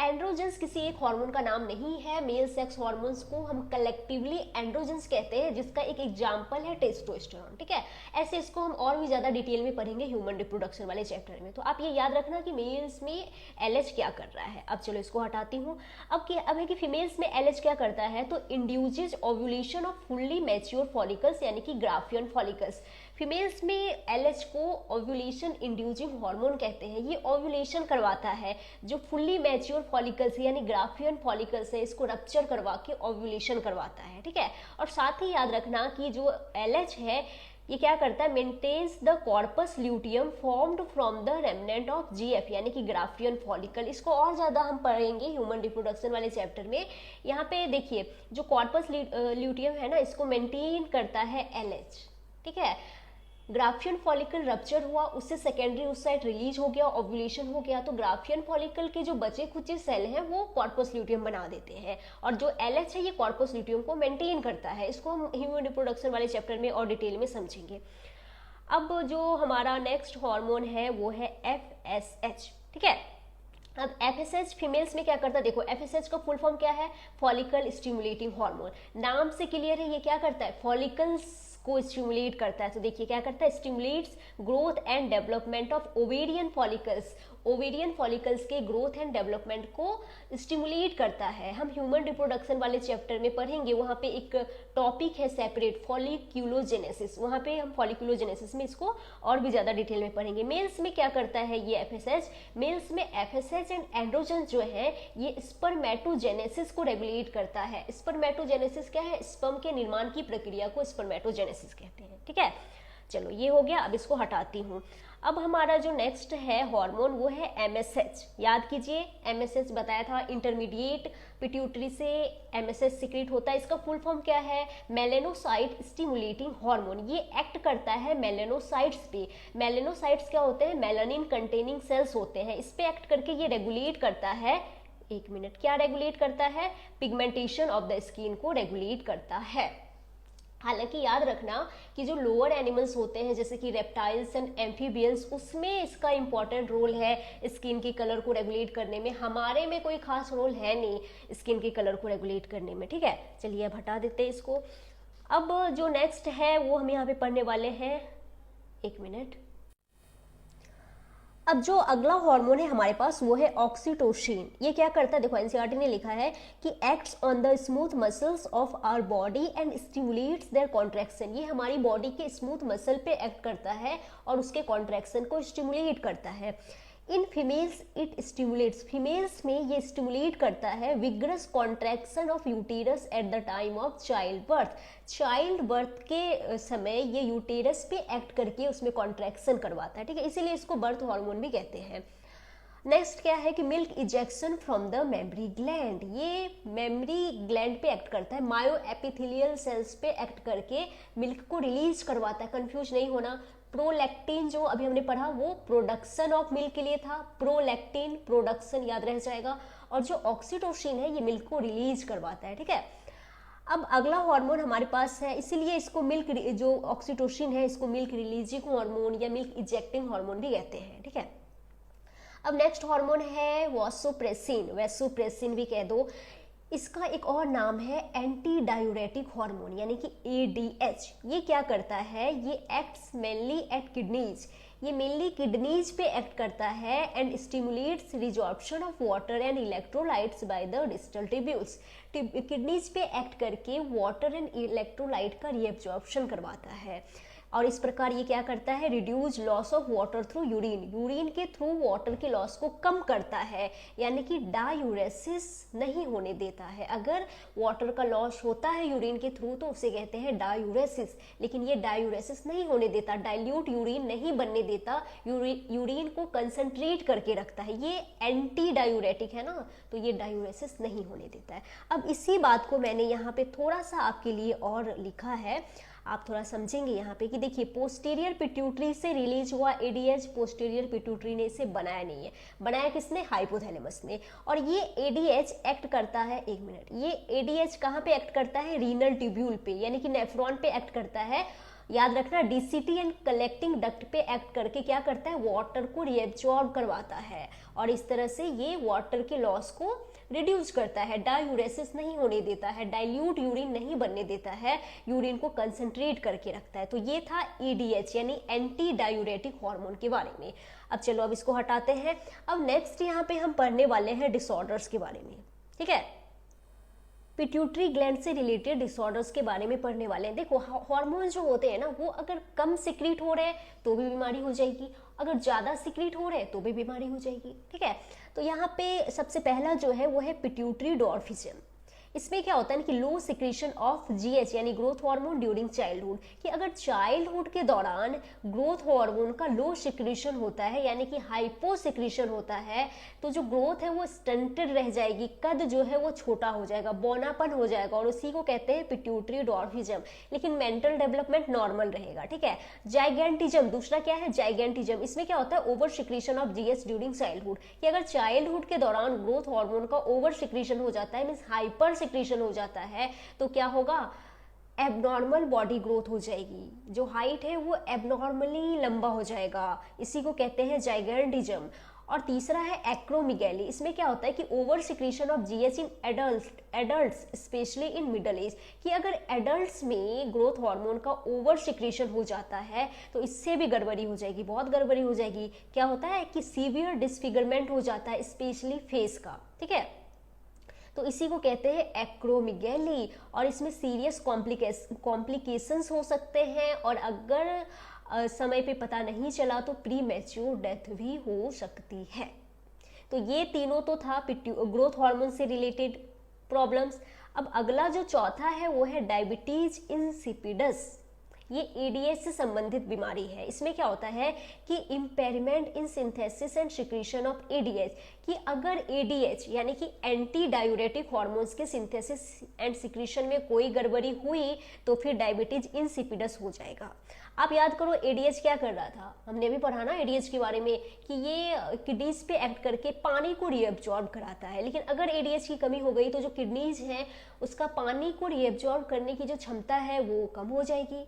एंड्रोजन्स किसी एक हार्मोन का नाम नहीं है, मेल सेक्स हार्मोन्स को हम कलेक्टिवली एंड्रोजन्स कहते हैं, जिसका एक एग्जांपल है टेस्टोस्टेरोन, ठीक है। ऐसे इसको हम और भी ज्यादा डिटेल में पढ़ेंगे ह्यूमन रिप्रोडक्शन वाले चैप्टर में। तो आप ये याद रखना कि मेल्स में LH क्या कर रहा है। अब चलो इसको हटाती हूँ। अब है कि फीमेल्स में LH क्या करता है, तो induces ovulation off fully mature follicles, यानी कि ग्राफियन फॉलिकल्स। फीमेल्स में LH को ओव्यूलेशन इंड्यूसिंग हार्मोन कहते हैं। ये ओव्यूलेशन करवाता है जो फुल्ली मैच्योर फॉलिकल्स यानी ग्राफियन फॉलिकल्स है, इसको रप्चर करवा के ओव्यूलेशन करवाता है, ठीक है। और साथ ही याद रखना कि जो LH है ये क्या करता है, maintains the corpus luteum formed from the remnant of GF, यानी कि ग्राफियन फॉलिकल। इसको और ज्यादा हम पढ़ेंगे ह्यूमन रिप्रोडक्शन वाले चैप्टर में। यहाँ पे देखिए जो कॉर्पस ल्यूटियम है ना, इसको मेंटेन करता है LH, ठीक है। ग्राफियन फॉलिकल रप्चर हुआ, उससे सेकेंडरी oocyte रिलीज हो गया, ओव्यूलेशन हो गया, तो ग्राफियन फॉलिकल के जो बचे खुचे सेल हैं वो कॉर्पस ल्यूटियम बना देते हैं, और जो LH है ये कॉर्पस ल्यूटियम को मेंटेन करता है। इसको हम ह्यूमन रिप्रोडक्शन वाले चैप्टर में और डिटेल में समझेंगे। अब जो हमारा नेक्स्ट हार्मोन है वो है FSH, ठीक है। अब FSH फीमेल्स में क्या करता है, देखो FSH का फुल फॉर्म क्या है, फॉलिकल स्टिमुलेटिंग हार्मोन। नाम से क्लियर है, ये क्या करता है, फॉलिकल्स को स्टिमुलेट करता है। तो देखिए क्या करता है, stimulates growth and development of ovarian follicles. Ovarian follicles के ग्रोथ एंड डेवलपमेंट को स्टिमुलेट करता है। हम ह्यूमन रिप्रोडक्शन वाले चैप्टर में पढ़ेंगे, वहाँ पे एक टॉपिक है सेपरेट, फॉलिक्यूलोजेनेसिस। वहाँ पे हम फॉलिक्यूलोजेनेसिस में इसको और भी ज़्यादा डिटेल में पढ़ेंगे। मेल्स में क्या करता है ये FSH, मेल्स में FSH एंड एंड्रोजन जो है ये स्पर्मेटोजेनेसिस को रेगुलेट करता है। स्पर्मेटोजेनेसिस क्या है, स्पर्म के निर्माण की प्रक्रिया को स्पर्मेटोजेनेसिस कहते हैं, ठीक है। चलो ये हो गया, अब इसको हटाती हूँ। अब हमारा जो नेक्स्ट है हार्मोन वो है MSH। याद कीजिए MSH बताया था, इंटरमीडिएट पिट्यूटरी से MSH सिक्रीट होता है। इसका फुल फॉर्म क्या है, मेलेनोसाइट स्टिमुलेटिंग हार्मोन। ये एक्ट करता है मेलेनोसाइट्स पे। मेलेनोसाइट्स क्या होते हैं, मेलानिन कंटेनिंग सेल्स होते हैं। इस पे एक्ट करके ये रेगुलेट करता है, एक मिनट, क्या रेगुलेट करता है, पिगमेंटेशन ऑफ द स्किन को रेगुलेट करता है। हालांकि याद रखना कि जो लोअर एनिमल्स होते हैं जैसे कि रेप्टाइल्स एंड एम्फीबियंस, उसमें इसका इंपॉर्टेंट रोल है स्किन की कलर को रेगुलेट करने में। हमारे में कोई खास रोल है नहीं स्किन के कलर को रेगुलेट करने में, ठीक है। चलिए अब हटा देते हैं इसको। अब जो नेक्स्ट है वो हम यहाँ पे पढ़ने वाले हैं, एक मिनट। अब जो अगला हार्मोन है हमारे पास वो है ऑक्सीटोसिन। ये क्या करता है, देखो एनसीईआरटी ने लिखा है कि acts on the smooth muscles of our body and stimulates their contraction. ये हमारी बॉडी के स्मूथ मसल पे एक्ट करता है और उसके कॉन्ट्रैक्शन को स्टिमुलेट करता है। In females it stimulates, females में ये स्टिमुलेट करता है vigorous contraction of uterus at the time of child birth. Child birth के समय ये यूटेरस पे एक्ट करके उसमें कॉन्ट्रैक्शन करवाता है, ठीक है, इसीलिए इसको बर्थ हार्मोन भी कहते हैं। नेक्स्ट क्या है कि milk ejection from the mammary gland. ये मेमरी ग्लैंड पे एक्ट करता है, मायो एपिथेलियल सेल्स पे एक्ट करके मिल्क को रिलीज करवाता है। कंफ्यूज नहीं होना, प्रोलैक्टिन जो अभी हमने पढ़ा वो प्रोडक्शन ऑफ मिल्क के लिए था, प्रोलैक्टिन प्रोडक्शन याद रह जाएगा, और जो ऑक्सीटोसिन है ये मिल्क को रिलीज करवाता है, ठीक है। अब अगला हार्मोन हमारे पास है, इसीलिए इसको मिल्क, जो ऑक्सीटोसिन है इसको मिल्क रिलीजिंग हार्मोन या मिल्क इजेक्टिंग हार्मोन भी कहते हैं, ठीक है। अब नेक्स्ट हार्मोन है वासोप्रेसिन, वैसोप्रेसिन भी कह दो। इसका एक और नाम है एंटी डायूरेटिक हार्मोन यानी कि ADH। ये क्या करता है, ये एक्ट्स मेनली एट किडनीज, ये मेनली किडनीज पे एक्ट करता है and stimulates resorption of water and electrolytes by the distal tubules. Kidneys पे एक्ट करके वाटर एंड इलेक्ट्रोलाइट का रीअब्जॉर्प्शन करवाता है और इस प्रकार ये क्या करता है, reduce loss of water through urine, urine के थ्रू वाटर के लॉस को कम करता है, यानी कि डायूरेसिस नहीं होने देता है। अगर वाटर का लॉस होता है यूरिन के थ्रू तो उसे कहते हैं डायूरेसिस, लेकिन ये डायूरेसिस नहीं होने देता, डाइल्यूट यूरिन नहीं बनने देता, यूरिन को कंसंट्रेट करके रखता है। ये एंटी डायूरेटिक है ना, तो ये डायूरेसिस नहीं होने देता है। अब इसी बात को मैंने यहाँ पे थोड़ा सा आपके लिए और लिखा है, आप थोड़ा समझेंगे यहाँ पे कि देखिए पोस्टीरियर पिट्यूटरी से रिलीज हुआ ADH, पोस्टीरियर पिट्यूटरी ने इसे बनाया नहीं है, बनाया किसने, हाइपोथैलेमस ने। और ये ADH एक्ट करता है, एक मिनट, ये ADH कहाँ पे एक्ट करता है, रीनल ट्यूब्यूल पे यानी कि नेफ्रॉन पे एक्ट करता है। याद रखना DCT एंड कलेक्टिंग डक्ट पे एक्ट करके क्या करता है, वाटर को रीएब्जॉर्ब करवाता है और इस तरह से ये वाटर के लॉस को रिड्यूस करता है, डायूरेसिस नहीं होने देता है, डाइल्यूट यूरिन नहीं बनने देता है, यूरिन को कंसंट्रेट करके रखता है। तो ये था ADH यानी एंटी डायूरेटिक हार्मोन के बारे में। अब चलो अब इसको हटाते हैं। अब नेक्स्ट यहाँ पे हम पढ़ने वाले हैं डिसऑर्डर्स के बारे में, ठीक है, पिट्यूटरी ग्लैंड से रिलेटेड डिसऑर्डर्स के बारे में पढ़ने वाले हैं। देखो हार्मोन जो होते हैं ना वो अगर कम सिक्रीट हो रहे हैं तो भी बीमारी हो जाएगी, अगर ज़्यादा सिक्रीट हो रहे हैं तो भी बीमारी हो जाएगी, ठीक है। तो यहाँ पे सबसे पहला जो है वो है पिट्यूटरी डॉर्फिज्म। इसमें क्या होता है कि लो सिक्रीशन ऑफ GH यानी ग्रोथ हार्मोन ड्यूरिंग चाइल्डहुड, कि अगर चाइल्डहुड के दौरान ग्रोथ हार्मोन का लो सिक्रीशन होता है यानी कि हाइपो सिक्रीशन होता है तो जो ग्रोथ है वो स्टंटेड रह जाएगी, कद जो है वो छोटा हो जाएगा, बौनापन हो जाएगा और उसी को कहते हैं पिट्यूटरी डॉर्फिज्म। लेकिन मेंटल डेवलपमेंट नॉर्मल रहेगा, ठीक है। जाइगेंटिज्म, दूसरा क्या है, जाइगेंटिज्म, इसमें क्या होता है over secretion of GH during childhood, कि अगर चाइल्डहुड के दौरान ग्रोथ हार्मोन का ओवर सिक्रीशन हो जाता है मींस हाइपर सिक्रीशन हो जाता है तो क्या होगा, एबनॉर्मल बॉडी ग्रोथ हो जाएगी, जो हाइट है वो एबनॉर्मली लंबा हो जाएगा, इसी को कहते हैं जाइगेंटिज्म। और तीसरा है एक्रोमिगैली, इसमें क्या होता है कि over secretion of GH in adults specially in middle age, कि अगर एडल्ट्स में ग्रोथ हार्मोन का ओवर सिक्रीशन हो जाता है तो इससे भी गड़बड़ी हो जाएगी, बहुत गड़बड़ी हो जाएगी। क्या होता है कि सीवियर डिसफिगरमेंट हो जाता है स्पेशली फेस का, ठीक है, तो इसी को कहते हैं एक्रोमिगैली। और इसमें सीरियस कॉम्प्लिकेशंस हो सकते हैं और अगर समय पे पता नहीं चला तो प्री मैच्योर डेथ भी हो सकती है। तो ये तीनों तो था ग्रोथ हार्मोन से रिलेटेड प्रॉब्लम्स। अब अगला जो चौथा है वो है डायबिटीज इंसिपिडस। ये एडीएच से संबंधित बीमारी है। इसमें क्या होता है कि impairment in synthesis and secretion of ADH, कि अगर एडीएच यानी कि एंटी डायूरेटिक हार्मोन्स के सिंथेसिस एंड सिक्रीशन में कोई गड़बड़ी हुई तो फिर डायबिटीज इंसिपिडस हो जाएगा। आप याद करो एडीएच क्या कर रहा था, हमने भी पढ़ा ना एडीएच के बारे में कि ये किडनीज पे एक्ट करके पानी को रीअब्जॉर्ब कराता है। लेकिन अगर एडीएच की कमी हो गई तो जो किडनीज है उसका पानी को रीअब्जॉर्ब करने की जो क्षमता है वो कम हो जाएगी।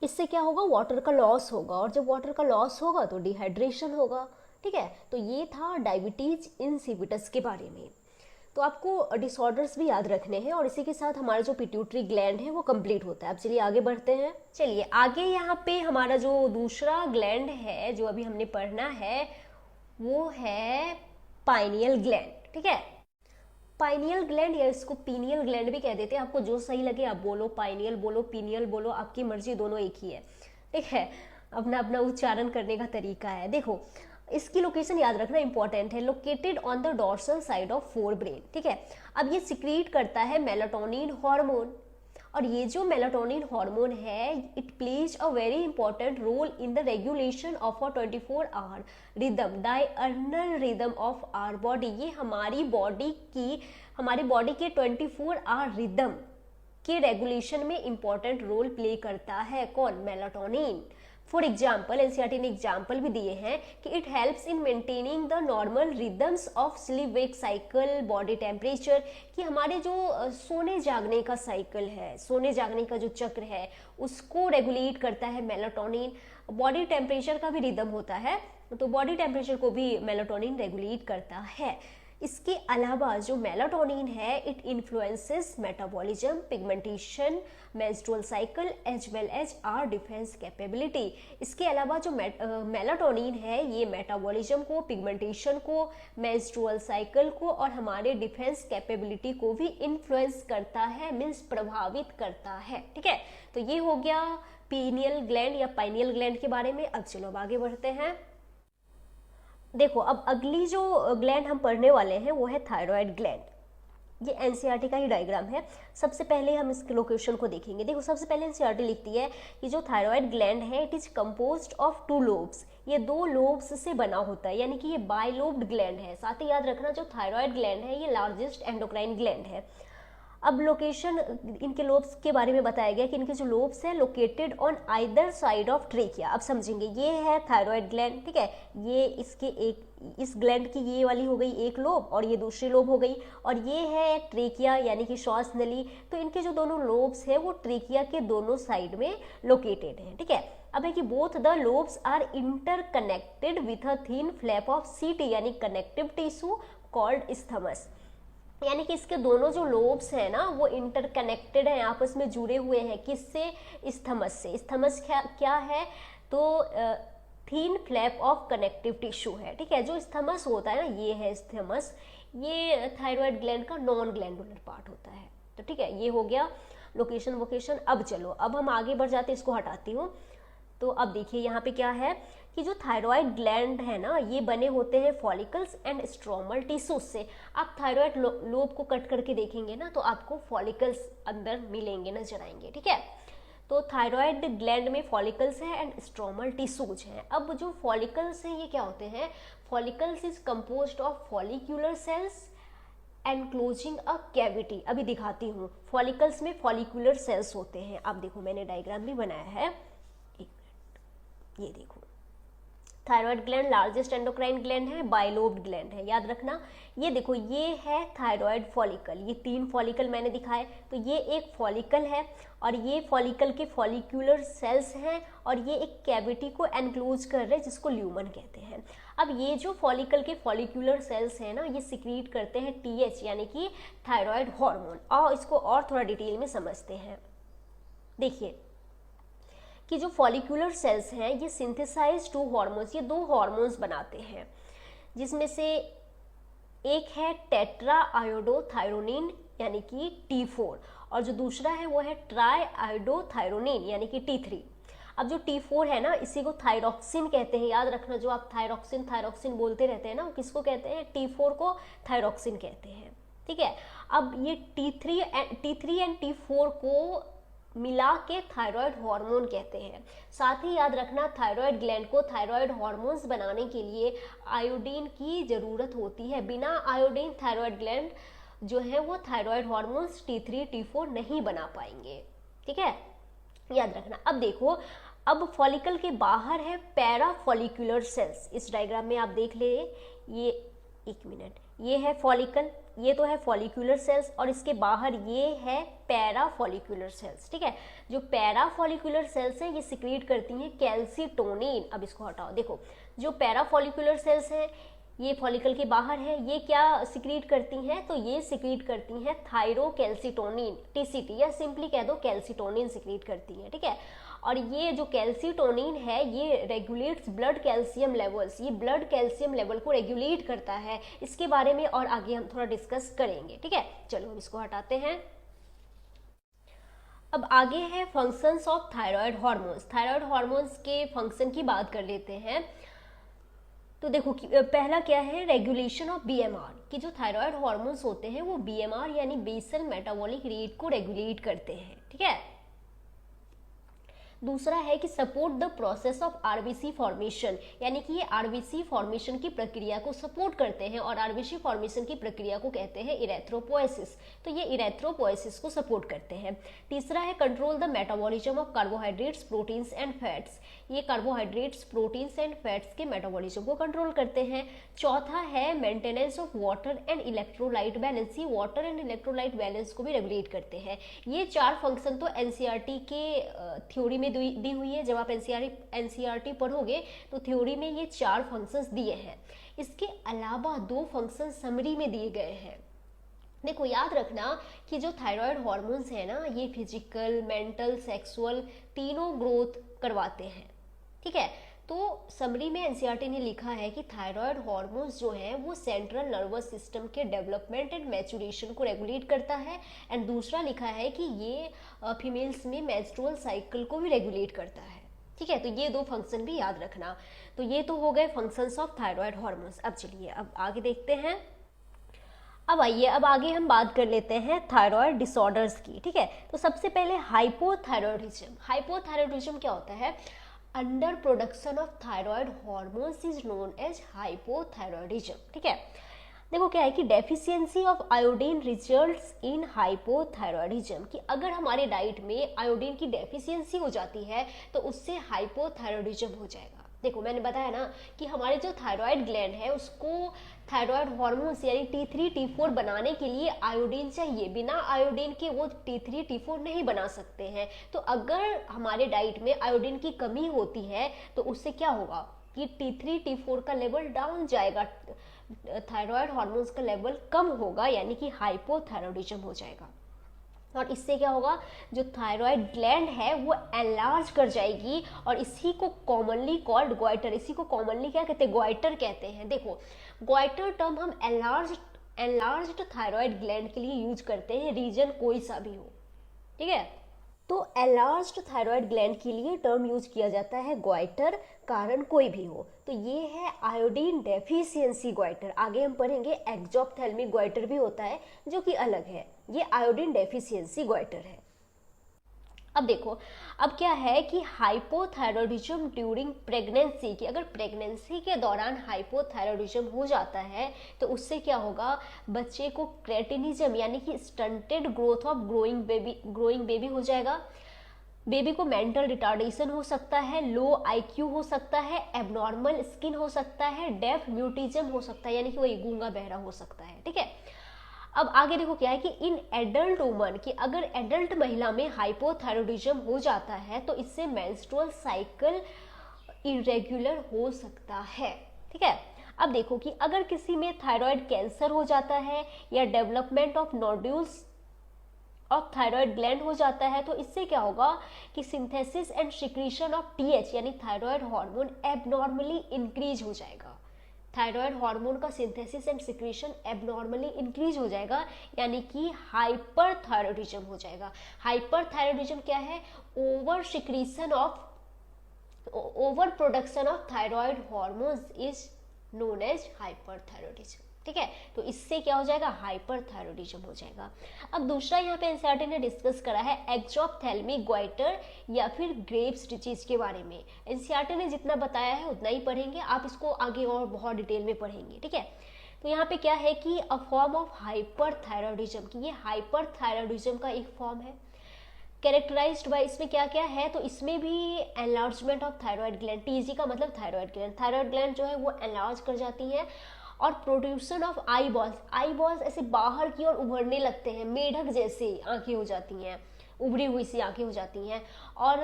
इससे क्या होगा, वाटर का लॉस होगा, और जब वाटर का लॉस होगा तो डिहाइड्रेशन होगा। ठीक है, तो ये था डायबिटीज इंसिपिडस के बारे में। तो आपको डिसऑर्डर्स भी याद रखने हैं और इसी के साथ हमारा जो पिट्यूटरी ग्लैंड है वो कंप्लीट होता है। अब चलिए आगे बढ़ते हैं। चलिए आगे यहाँ पे हमारा जो दूसरा ग्लैंड है जो अभी हमने पढ़ना है वो है पाइनियल ग्लैंड। ठीक है, पाइनियल ग्लैंड या इसको पीनियल ग्लैंड भी कह देते हैं, आपको जो सही लगे आप बोलो, पाइनियल बोलो, पीनियल बोलो, आपकी मर्जी, दोनों एक ही है। ठीक है, अपना अपना उच्चारण करने का तरीका है। देखो इसकी लोकेशन याद रखना इंपॉर्टेंट है, located on the dorsal side of fore brain. ठीक है, अब ये सिक्रीट करता है मेलाटोनिन हार्मोन, और ये जो मेलाटोनिन हार्मोन है it plays a very important role in the regulation of a 24 hour rhythm, diurnal rhythm of our body. ये हमारी बॉडी के 24 आवर रिदम के रेगुलेशन में इंपॉर्टेंट रोल प्ले करता है। कौन? मेलाटोनिन। फॉर एग्जाम्पल एनसीईआरटी ने एग्जाम्पल भी दिए हैं कि it helps in maintaining the normal rhythms of sleep wake cycle, body temperature, कि हमारे जो सोने जागने का साइकिल है, सोने जागने का जो चक्र है उसको रेगुलेट करता है मेलाटोनिन। बॉडी टेम्परेचर का भी रिदम होता है तो बॉडी टेम्परेचर को भी मेलाटोनिन रेगुलेट करता है। इसके अलावा जो मेलाटोनिन है it influences metabolism, pigmentation, menstrual cycle as well as our defence capability. इसके अलावा जो मेलाटोनिन है ये मेटाबॉलिज्म को, पिगमेंटेशन को, मेंस्ट्रुअल साइकिल को और हमारे डिफेंस कैपेबिलिटी को भी इन्फ्लुएंस करता है, मीन्स प्रभावित करता है। ठीक है, तो ये हो गया पीनियल ग्लैंड या पाइनियल ग्लैंड के बारे में। अब चलो अब आगे बढ़ते हैं। देखो अब अगली जो ग्लैंड हम पढ़ने वाले हैं वो है थायराइड ग्लैंड। ये एनसीईआरटी का ही डायग्राम है। सबसे पहले हम इसके लोकेशन को देखेंगे। देखो सबसे पहले एनसीईआरटी लिखती है कि जो थायराइड ग्लैंड है it is composed of 2 lobes, ये 2 लोब्स से बना होता है, यानी कि ये बाइलोब्ड ग्लैंड है। साथ ही याद रखना जो थायराइड ग्लैंड है ये लार्जेस्ट एंडोक्राइन ग्लैंड है। अब लोकेशन इनके लोब्स के बारे में बताया गया कि इनके जो लोब्स हैं located on either side of trachea. अब समझेंगे, ये है थायराइड ग्लैंड। ठीक है, ये इसके इस ग्लैंड की ये वाली हो गई एक लोब और ये दूसरी लोब हो गई, और ये है ट्रेकिया यानी कि श्वास नली। तो इनके जो दोनों लोब्स है वो ट्रेकिया के दोनों साइड में लोकेटेड है। ठीक है, अब है कि both the lobes are interconnected with a thin flap of CT यानी कनेक्टिव टिश्यू कॉल्ड इस्थमस। यानी कि इसके दोनों जो लोब्स हैं ना वो इंटरकनेक्टेड हैं, आपस में जुड़े हुए हैं। किससे? इस्थमस से। इस्थमस क्या है? तो थीन फ्लैप ऑफ कनेक्टिव टिश्यू है। ठीक है, जो इस्थमस होता है ना ये है इस्थमस, ये थायराइड ग्लैंड का नॉन ग्लैंडुलर पार्ट होता है। तो ठीक है, ये हो गया लोकेशन वोकेशन। अब चलो अब हम आगे बढ़ जाते, इसको हटाती हूँ। तो अब देखिए यहाँ पे क्या है कि जो थायराइड ग्लैंड है ना ये बने होते हैं फॉलिकल्स एंड स्ट्रोमल टिश्यूज से। आप थायराइड लोब को कट करके देखेंगे ना तो आपको फॉलिकल्स अंदर मिलेंगे, नजर आएंगे। ठीक है, तो थायराइड ग्लैंड में फॉलिकल्स है एंड स्ट्रोमल टिश्यूज हैं। अब जो फॉलिकल्स हैं ये क्या होते हैं? Follicles is composed of follicular cells enclosing a cavity. अभी दिखाती हूँ, फॉलिकल्स में फॉलिक्यूलर सेल्स होते हैं। अब देखो मैंने डायग्राम भी बनाया है, ये देखो thyroid gland largest endocrine gland है, बाइलोब्ड ग्लैंड है, याद रखना। ये देखो ये है थायराइड फॉलिकल, ये 3 फॉलिकल मैंने दिखाए। तो ये एक फॉलिकल है और ये फॉलिकल के फॉलिक्यूलर सेल्स हैं और ये एक कैविटी को एनक्लोज कर रहे हैं जिसको ल्यूमन कहते हैं। अब ये जो फॉलिकल के फॉलिक्यूलर सेल्स हैं ना ये सिक्रीट करते हैं टीएच यानी कि थायराइड हार्मोन। और इसको और थोड़ा डिटेल में समझते हैं। देखिए कि जो फॉलिक्यूलर सेल्स हैं ये सिंथेसाइज 2 हार्मोन्स, ये 2 हार्मोन्स बनाते हैं जिसमें से एक है टेट्रा आयोडोथायरोनिन यानी कि T4 और जो दूसरा है वो है ट्राई आयोडोथायरोनिन यानी कि T3। अब जो T4 है ना इसी को थायरॉक्सिन कहते हैं, याद रखना। जो आप थायरॉक्सिन बोलते रहते हैं ना वो किसको कहते हैं? T4 को थायरॉक्सिन कहते हैं। ठीक है, अब ये T3 एंड T4 को मिला के थायराइड हार्मोन कहते हैं। साथ ही याद रखना थायराइड ग्लैंड को थायराइड हार्मोन्स बनाने के लिए आयोडीन की ज़रूरत होती है। बिना आयोडीन थायराइड ग्लैंड जो है वो थायराइड हार्मोन्स T3 T4 नहीं बना पाएंगे। ठीक है, याद रखना। अब देखो, अब फॉलिकल के बाहर है पैरा फॉलिकुलर सेल्स। इस डायग्राम में आप देख ले, ये एक मिनट, ये है फॉलिकल, ये तो है फॉलिकुलर सेल्स, और इसके बाहर ये है पैरा फॉलिकुलर सेल्स। ठीक है, जो पैरा फॉलिकुलर सेल्स है ये सिक्रीट करती हैं कैल्सीटोनिन। अब इसको हटाओ, देखो जो पैरा फॉलिकुलर सेल्स हैं ये फॉलिकल के बाहर है, ये क्या सिक्रीट करती हैं, तो ये सिक्रीट करती हैं थायरोकैल्सीटोनिन, TCT, या सिंपली कह दो कैल्सीटोनिन सिक्रीट करती हैं। ठीक है, और ये जो कैल्सीटोनिन है ये रेगुलेट्स ब्लड कैल्शियम लेवल्स, ये ब्लड कैल्शियम लेवल को रेगुलेट करता है। इसके बारे में और आगे हम थोड़ा डिस्कस करेंगे। ठीक है, चलो हम इसको हटाते हैं। अब आगे है functions of thyroid hormones. Thyroid hormones के फंक्शन की बात कर लेते हैं। तो देखो पहला क्या है, रेगुलेशन ऑफ BMR, कि जो थायराइड हार्मोन्स होते हैं वो BMR यानी बेसल मेटाबॉलिक रेट को रेगुलेट करते हैं। ठीक है, दूसरा है कि support the process of RBC formation, यानी कि ये RBC फॉर्मेशन की प्रक्रिया को सपोर्ट करते हैं, और RBC फॉर्मेशन की प्रक्रिया को कहते हैं इरेथ्रोपोएसिस, तो ये इरेथ्रोपोएसिस को सपोर्ट करते हैं। तीसरा है control the metabolism of carbohydrates proteins and fats, ये कार्बोहाइड्रेट्स प्रोटीन्स एंड फैट्स के मेटाबॉलिज्म को कंट्रोल करते हैं। चौथा है maintenance of water and electrolyte balance, ये वाटर एंड इलेक्ट्रोलाइट बैलेंस को भी रेगुलेट करते हैं। ये चार फंक्शन तो NCERT के थ्योरी में दी हुई है। जब आप NCERT पढ़ोगे तो थ्योरी में ये चार फंक्शंस दिए हैं। इसके अलावा दो फंक्शन समरी में दिए गए हैं। देखो याद रखना कि जो थायराइड हार्मोन्स है ना, ये फिजिकल, मेंटल, सेक्सुअल तीनों ग्रोथ करवाते हैं। ठीक है, तो समरी में NCERT ने लिखा है कि थायराइड हार्मोन्स जो है वो सेंट्रल नर्वस सिस्टम के डेवलपमेंट एंड मैच्योरेशन को रेगुलेट करता है, एंड दूसरा लिखा है कि ये फीमेल्स में मेंस्ट्रुअल साइकिल को भी रेगुलेट करता है। ठीक है, तो ये दो फंक्शन भी याद रखना। तो ये तो हो गए फंक्शंस ऑफ थायराइड हार्मोन्स। अब चलिए अब आगे देखते हैं। अब आइए, अब आगे हम बात कर लेते हैं थायराइड डिसऑर्डर्स की। ठीक है, तो सबसे पहले हाइपोथायरॉयडिज्म। हाइपोथायरॉयडिज्म क्या होता है, under production of thyroid hormones is known as hypothyroidism. ठीक है, देखो क्या है कि deficiency of iodine results in hypothyroidism, कि अगर हमारे डाइट में आयोडीन की डेफिशिएंसी हो जाती है तो उससे हाइपोथायरॉयडिज्म हो जाएगा। देखो मैंने बताया ना कि हमारे जो थायराइड ग्लैंड है उसको थायराइड हार्मोन्स यानी T3 T4 बनाने के लिए आयोडीन चाहिए। बिना आयोडीन के वो T3 T4 नहीं बना सकते हैं। तो अगर हमारे डाइट में आयोडीन की कमी होती है तो उससे क्या होगा कि T3 T4 का लेवल डाउन जाएगा, थायराइड हार्मोन्स का लेवल कम होगा, यानी कि हाइपोथायरॉयडिज्म हो जाएगा। और इससे क्या होगा, जो थायराइड ग्लैंड है वो एनलार्ज कर जाएगी, और इसी को कॉमनली कॉल्ड गोइटर, इसी को कॉमनली क्या कहते हैं, गोइटर कहते हैं। देखो गोइटर टर्म हम एनलार्ज्ड थायराइड ग्लैंड के लिए यूज करते हैं, रीजन कोई सा भी हो। ठीक है, तो एनलार्ज्ड थायराइड ग्लैंड के लिए टर्म यूज किया जाता है गोइटर, कारण कोई भी हो। तो ये है आयोडीन डेफिशिएंसी गोइटर। आगे हम पढ़ेंगे एक्सोप्थेल्मिक गोइटर भी होता है जो कि अलग है, ये आयोडीन डेफिशिएंसी गोइटर है। अब देखो, अब क्या है कि हाइपोथायरॉयडिज्म ड्यूरिंग प्रेगनेंसी, की अगर प्रेगनेंसी के दौरान हाइपोथायरॉयडिज्म हो जाता है तो उससे क्या होगा, बच्चे को क्रेटिनिज्म यानी कि stunted growth of growing baby हो जाएगा। बेबी को मेंटल रिटार्डेशन हो सकता है, लो IQ हो सकता है, एबनॉर्मल स्किन हो सकता है, डेफ म्यूटिज्म हो सकता है, यानी कि वही गूंगा बहरा हो सकता है। ठीक है, अब आगे देखो क्या है कि इन एडल्ट वुमन, की अगर एडल्ट महिला में हाइपोथायरॉयडिज्म हो जाता है तो इससे मेंस्ट्रुअल साइकिल इरेगुलर हो सकता है। ठीक है, अब देखो कि अगर किसी में थायराइड कैंसर हो जाता है या development of nodules of thyroid gland हो जाता है तो इससे क्या होगा कि synthesis and secretion of TH यानी थायराइड हार्मोन एबनॉर्मली इंक्रीज हो जाएगा। थायराइड हार्मोन का synthesis and secretion abnormally increase हो जाएगा, यानी कि हाइपरथायरॉयडिज्म हो जाएगा। हाइपरथायरॉयडिज्म क्या है, over production of thyroid hormones is known as hyperthyroidism. ठीक है। तो इससे क्या हो जाएगा, हाइपरथायरॉयडिज्म हो जाएगा। अब दूसरा यहाँ पे एनसीईआरटी ने डिस्कस करा है एक्जॉप्थेल्मिक गोइटर या फिर ग्रेव्स डिजीज के बारे में। एनसीईआरटी ने जितना बताया है उतना ही पढ़ेंगे, आप इसको आगे और बहुत डिटेल में पढ़ेंगे, ठीक है। तो यहाँ पे क्या है कि अ फॉर्म ऑफ हाइपरथायरॉयडिज्म, कि ये हाइपरथायरॉयडिज्म का एक फॉर्म है। कैरेक्टराइज्ड बाय, इसमें क्या क्या है, तो इसमें भी enlargement of thyroid gland, TG का मतलब थायराइड ग्लैंड जो है वो एनलार्ज कर जाती है, और प्रोड्यूसन ऑफ आई बॉल्स ऐसे बाहर की ओर उभरने लगते हैं, मेढक जैसे आंखें हो जाती हैं, उभरी हुई सी आंखें हो जाती हैं। और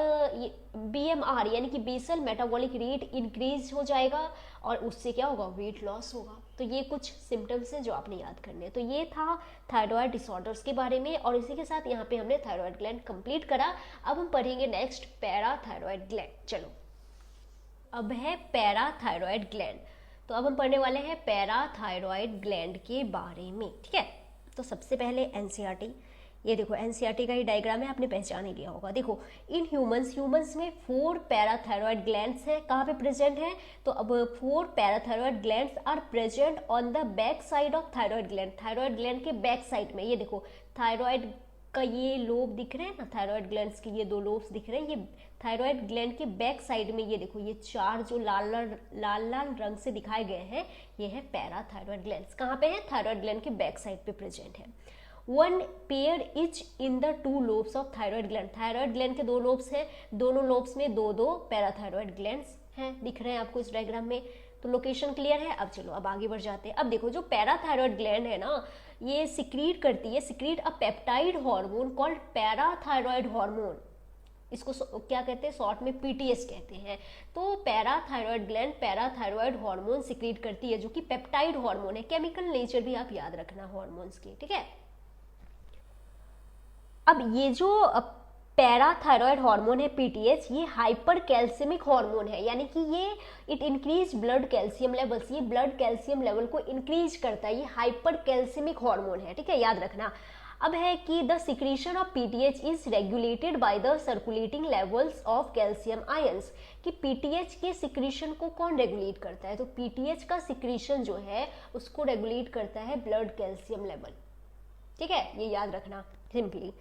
BMR यानी कि बेसल मेटाबॉलिक रेट इंक्रीज हो जाएगा, और उससे क्या होगा, वेट लॉस होगा। तो ये कुछ सिम्टम्स हैं जो आपने याद करने हैं। तो ये था थायराइड डिसऑर्डर्स के बारे में, और इसी के साथ यहाँ पे हमने थायराइड ग्लैंड कंप्लीट करा। अब हम पढ़ेंगे नेक्स्ट पैराथायरॉयड ग्लैंड। चलो, अब है पैराथायरॉयड ग्लैंड। तो अब हम पढ़ने वाले हैं पैराथायरॉयड ग्लैंड के बारे में, ठीक है। तो सबसे पहले एनसीईआरटी, ये देखो एनसीईआरटी का ही डायग्राम है, आपने पहचान ही लिया होगा। देखो इन ह्यूमंस में 4 पैराथायरॉयड ग्लैंड्स हैं, कहाँ पे प्रेजेंट हैं, तो अब 4 parathyroid glands are present on the back side of thyroid gland के बैक साइड में। ये देखो थायरॉयड का ये लोब दिख रहे हैं ना, थायरॉयड ग्लैंड्स के ये 2 लोब्स दिख रहे हैं, ये थायरॉयड ग्लैंड के बैक साइड में। ये देखो ये 4 जो लाल लाल रंग से दिखाए गए हैं, ये है पैराथायरॉयड ग्लैंड्स। कहाँ पे है, थायरॉयड ग्लैंड के बैक साइड पे प्रेजेंट है। 1 pair etch in the 2 lobes of thyroid gland के 2 लोब्स हैं, दोनों लोब्स में 2 पैराथायरॉयड ग्लैंड्स हैं, दिख रहे हैं आपको इस डायग्राम में। तो लोकेशन क्लियर है। अब चलो अब आगे बढ़ जाते हैं। अब देखो जो पैराथायरॉयड ग्लैंड है ना, ये सिक्रीट अ peptide hormone called parathyroid hormone. इसको क्या कहते हैं, शॉर्ट में PTS कहते हैं। तो parathyroid gland parathyroid hormone secrete करती है, जो कि पेप्टाइड हार्मोन है। केमिकल नेचर भी आप याद रखना हार्मोन्स के, ठीक है। अब ये जो पैराथायरॉयड हार्मोन है PTH, ये हाइपर कैल्सियमिक हार्मोन है, यानी कि ये it increase blood calcium levels, ये ब्लड कैल्शियम लेवल को इंक्रीज करता है, ये हाइपर कैल्सियमिक हार्मोन है, ठीक है, याद रखना। अब है कि the secretion of PTH is regulated by the circulating levels of calcium ions, कि PTH के सिक्रीशन को कौन रेगुलेट करता है, तो PTH का सिक्रीशन जो है उसको रेगुलेट करता है ब्लड कैल्शियम लेवल, ठीक है, ये याद रखना सिंपली।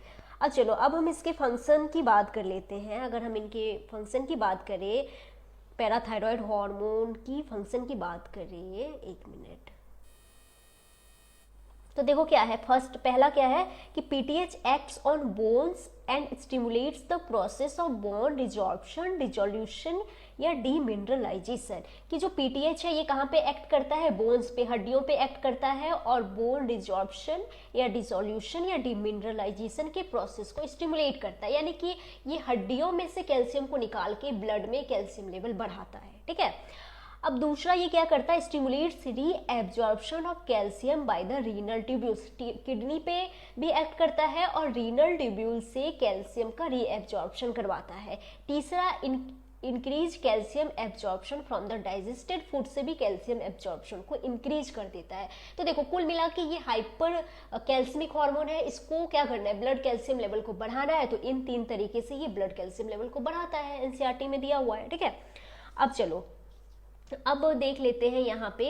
अब चलो अब हम इसके फंक्शन की बात कर लेते हैं। अगर हम इनके फंक्शन की बात करें, पैराथायरॉयड हार्मोन की फंक्शन की बात करें, एक मिनट, तो देखो क्या है, पहला क्या है कि PTH acts on bones and stimulates the process of bone resorption, dissolution या डीमिनरलाइजेशन, कि जो PTH है ये कहाँ पे एक्ट करता है, बोन्स पे, हड्डियों पे एक्ट करता है, और बोन रिजॉर्प्शन या डिसोल्यूशन या डीमिनरलाइजेशन के प्रोसेस को स्टिमुलेट करता है, यानी कि ये हड्डियों में से कैल्शियम को निकाल के ब्लड में कैल्शियम लेवल बढ़ाता है, ठीक है। अब दूसरा ये क्या करता है, स्टिमुलेट्स री absorption of calcium by the renal tubules, kidney पे भी एक्ट करता है और रीनल ट्यूब्यूल से कैल्शियम का री एब्जॉर्प्शन करवाता है। तीसरा increase calcium absorption from the digested food से भी कैल्शियम एब्जॉर्प्शन को इंक्रीज कर देता है। तो देखो कुल मिला के ये हाइपर कैल्सियमिक हार्मोन है, इसको क्या करना है, ब्लड कैल्शियम लेवल को बढ़ाना है। तो इन 3 तरीके से ये ब्लड कैल्शियम लेवल को बढ़ाता है, एनसीईआरटी में दिया हुआ है, ठीक है। अब चलो अब देख लेते हैं यहाँ पे,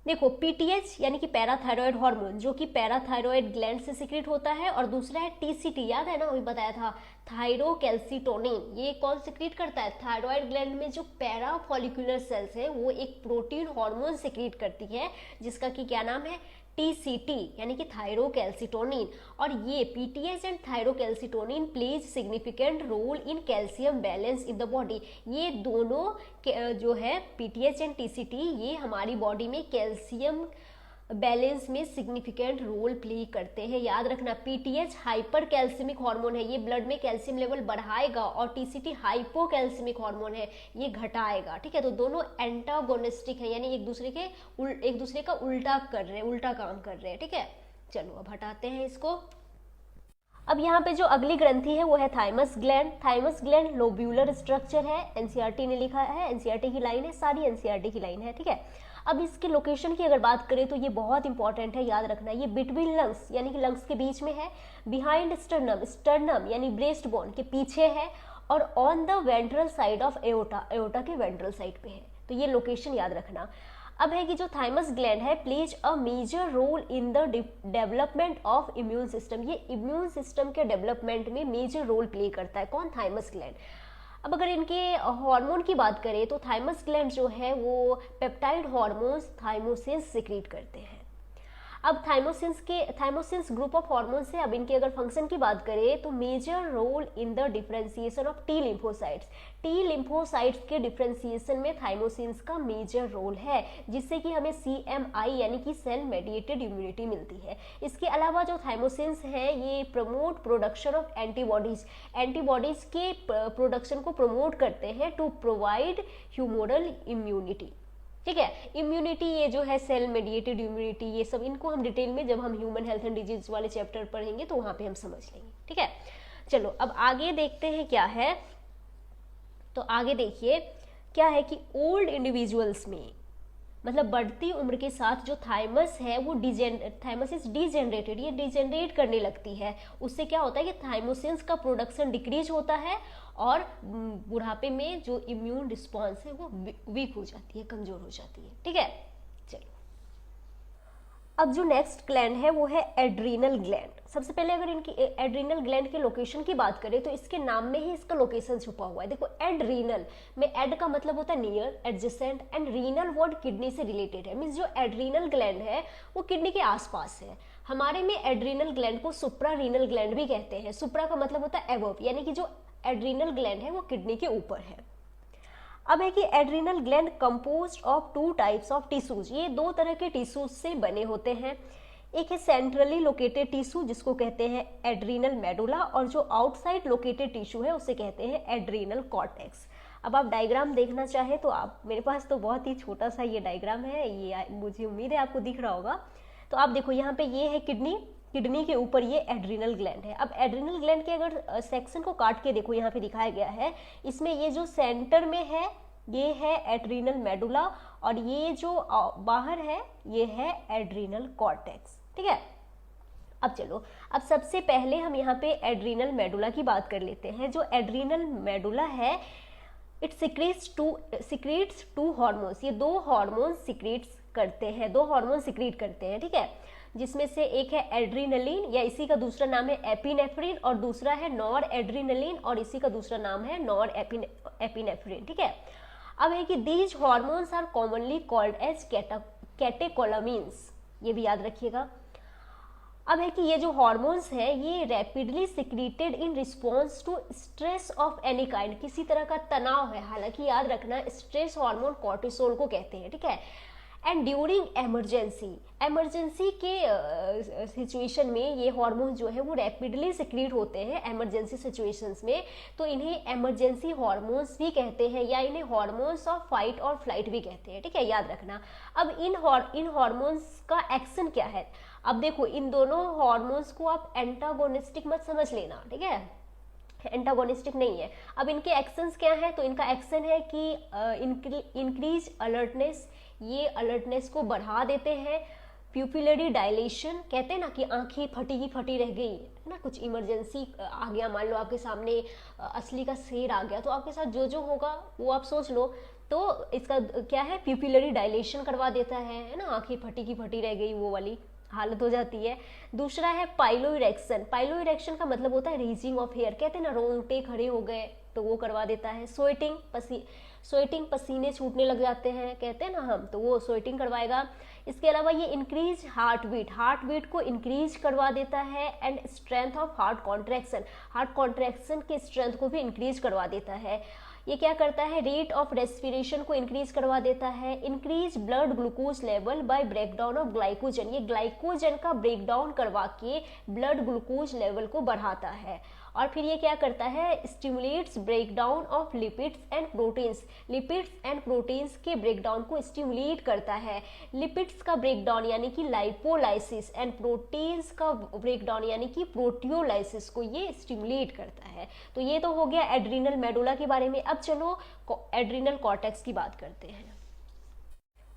देखो PTH यानी कि पैराथायरॉयड हार्मोन, जो कि पैराथायरॉयड ग्लैंड से सिक्रेट होता है, और दूसरा है TCT, याद है ना, वही बताया था, थायरोकैल्सिटोनिन। ये कौन सिक्रेट करता है, थायरॉयड ग्लैंड में जो पैराफॉलिकुलर सेल्स है वो एक प्रोटीन हार्मोन सिक्रेट करती है, जिसका कि क्या नाम है, TCT यानी कि थायरोकैल्सिटोनिन। और ये PTH and thyrocalcitonin plays significant role in calcium balance in the body. ये दोनों जो है PTH एंड TCT, ये हमारी बॉडी में कैल्शियम बैलेंस में सिग्निफिकेंट रोल प्ले करते हैं। याद रखना, PTH हाइपर कैल्सियमिक हार्मोन है, ये ब्लड में कैल्शियम लेवल बढ़ाएगा, और TCT हाइपो कैल्सियमिक हार्मोन है, ये घटाएगा, ठीक है। तो दोनों एंटागोनिस्टिक है, यानी एक दूसरे का उल्टा कर रहे हैं, उल्टा काम कर रहे हैं, ठीक है। चलो अब हटाते हैं इसको। अब यहाँ पे जो अगली ग्रंथि है वो है thymus gland. Thymus gland lobular structure है, एनसीईआरटी ने लिखा है, एनसीईआरटी की लाइन है, सारी एनसीईआरटी की लाइन है, ठीक है। अब इसके लोकेशन की अगर बात करें तो ये बहुत इंपॉर्टेंट है, याद रखना, ये बिटवीन लंग्स यानी कि लंग्स के बीच में है, बिहाइंड स्टर्नम यानी ब्रेस्ट बोन के पीछे है, और on the ventral side of aorta के वेंट्रल साइड पे है। तो ये लोकेशन याद रखना। अब है कि जो थाइमस ग्लैंड है plays a major role in the development of immune system, ये इम्यून सिस्टम के डेवलपमेंट में मेजर रोल प्ले करता है। कौन? Thymus gland. अब अगर इनके हार्मोन की बात करें तो थाइमस ग्लैंड जो है वो पेप्टाइड हार्मोन्स थाइमोसिन्स सिक्रीट करते हैं। अब थाइमोसिन्स ग्रुप ऑफ हार्मोन्स है। अब इनके अगर फंक्शन की बात करें तो major role in the differentiation of T lymphocytes, T lymphocytes के डिफरेंशिएशन में थाइमोसिन्स का मेजर रोल है, जिससे कि हमें CMI यानी कि सेल मेडिएटेड इम्यूनिटी मिलती है। इसके अलावा जो थाइमोसिन्स हैं ये प्रमोट प्रोडक्शन ऑफ एंटीबॉडीज के प्रोडक्शन को प्रमोट करते हैं टू प्रोवाइड ह्यूमोरल इम्यूनिटी। ठीक है, इम्यूनिटी ये जो है सेल मेडिएटेड इम्यूनिटी, ये सब इनको हम डिटेल में जब हम ह्यूमन हेल्थ एंड डिजीज वाले चैप्टर पढ़ेंगे तो वहां पे हम समझ लेंगे। ठीक है, चलो अब आगे देखते हैं क्या है। तो आगे देखिए क्या है कि ओल्ड इंडिविजुअल्स में, मतलब बढ़ती उम्र के साथ जो थाइमस है वो थाइमस इज डिजेनरेटेड, ये डिजेनरेट करने लगती है। उससे क्या होता है कि थाइमोसिन्स का प्रोडक्शन डिक्रीज होता है और बुढ़ापे में जो इम्यून रिस्पॉन्स है वो वीक हो जाती है, कमजोर हो जाती है। ठीक है, चलो अब जो नेक्स्ट ग्लैंड है वो है एड्रीनल ग्लैंड। सबसे पहले अगर इनकी एड्रीनल ग्लैंड के लोकेशन की बात करें तो इसके नाम में ही इसका लोकेशन छुपा हुआ है। देखो एड्रीनल में एड का मतलब होता है near, adjacent, and renal word kidney से रिलेटेड है। मींस जो एड्रीनल ग्लैंड है वो किडनी के आसपास है। हमारे में एड्रीनल ग्लैंड को सुप्रा रीनल ग्लैंड भी कहते हैं। सुप्रा का मतलब होता है एबव, यानी कि जो एड्रीनल ग्लैंड है वो किडनी के ऊपर है। अब है कि adrenal gland composed of 2 types of tissues, ये 2 तरह के टिश्यूज से बने होते हैं। एक है सेंट्रली लोकेटेड टिश्यू जिसको कहते हैं एड्रीनल मेडुला, और जो आउटसाइड लोकेटेड टिश्यू है उसे कहते हैं एड्रीनल कॉर्टेक्स। अब आप डायग्राम देखना चाहें तो आप, मेरे पास तो बहुत ही छोटा सा ये डायग्राम है, ये मुझे उम्मीद है आपको दिख रहा होगा। तो आप देखो यहाँ पे ये है किडनी, किडनी के ऊपर ये एड्रीनल ग्लैंड है। अब एड्रीनल ग्लैंड के अगर सेक्शन को काट के देखो, यहाँ पे दिखाया गया है, इसमें ये जो सेंटर में है ये है एड्रीनल मेडुला, और ये जो बाहर है ये है एड्रीनल कॉर्टेक्स। ठीक है, अब चलो, अब सबसे पहले हम यहाँ पे एड्रीनल मेडुला की बात कर लेते हैं। जो एड्रीनल मेडुला है इट सिक्रीट्स 2 हार्मोन्स, ये 2 हार्मोन सिक्रीट्स करते हैं, 2 हार्मोन सिक्रीट करते हैं। ठीक है, जिसमें से एक है एड्रीनलिन, या इसी का दूसरा नाम है एपिनेफ्रिन, और दूसरा है नॉर एड्रीनलिन, और इसी का दूसरा नाम है नॉर एपिनेफ्रिन। ठीक है, अब है कि these hormones are commonly called as catecholamines, ये भी याद रखिएगा। अब है कि ये जो हार्मोन्स हैं ये rapidly secreted in response to stress of any kind, किसी तरह का तनाव है। हालांकि याद रखना स्ट्रेस हार्मोन कॉर्टिसोल को कहते हैं। ठीक है, एंड ड्यूरिंग एमरजेंसी के सिचुएशन में ये हार्मोन जो है वो रैपिडली सिक्रीट होते हैं इमरजेंसी सिचुएशंस में, तो इन्हें इमरजेंसी हार्मोन्स भी कहते हैं, या इन्हें हार्मोन्स ऑफ फाइट और फ्लाइट भी कहते हैं। ठीक है, याद रखना। अब इन हार्मोन्स का एक्शन क्या है? अब देखो, इन दोनों हार्मोन्स को आप एंटागोनिस्टिक मत समझ लेना। ठीक है, एंटागोनिस्टिक नहीं है। अब इनके एक्शंस क्या है? तो इनका एक्शन है कि इंक्रीज अलर्टनेस, ये अलर्टनेस को बढ़ा देते हैं। प्यूपिलरी डायलेशन, कहते हैं ना कि आंखें फटी की फटी रह गई है ना, कुछ इमरजेंसी आ गया, मान लो आपके सामने असली का शेर आ गया, तो आपके साथ जो जो होगा वो आप सोच लो। तो इसका क्या है? प्यूपिलरी डायलेशन करवा देता है ना, आंखें फटी की फटी रह गई वो वाली हालत हो जाती है। दूसरा है पाइलो इरेक्शन। पाइलो इरेक्शन का मतलब होता है रीजिंग ऑफ हेयर, कहते हैं ना रोंगटे खड़े हो गए, तो वो करवा देता है। स्वेटिंग, पसीने छूटने लग जाते हैं, कहते हैं ना हम, तो वो स्वेटिंग करवाएगा। इसके अलावा ये इंक्रीज हार्ट बीट को इंक्रीज करवा देता है। And strength of heart contraction के स्ट्रेंथ को भी इंक्रीज करवा देता है। ये क्या करता है? रेट ऑफ रेस्पिरेशन को इंक्रीज करवा देता है। Increase blood glucose level by breakdown of glycogen, ये ग्लाइकोजन का ब्रेकडाउन करवा के ब्लड ग्लूकोज लेवल को बढ़ाता है। और फिर ये क्या करता है? Stimulates breakdown of lipids and proteins के ब्रेकडाउन को स्टिमुलेट करता है। लिपिड्स का ब्रेकडाउन यानी कि लाइपोलाइसिस, एंड प्रोटीन्स का ब्रेकडाउन यानी कि प्रोटियोलाइसिस को ये स्टिमुलेट करता है। तो ये तो हो गया एड्रीनल मेडुला के बारे में। अब चलो एड्रीनल कॉर्टेक्स की बात करते हैं।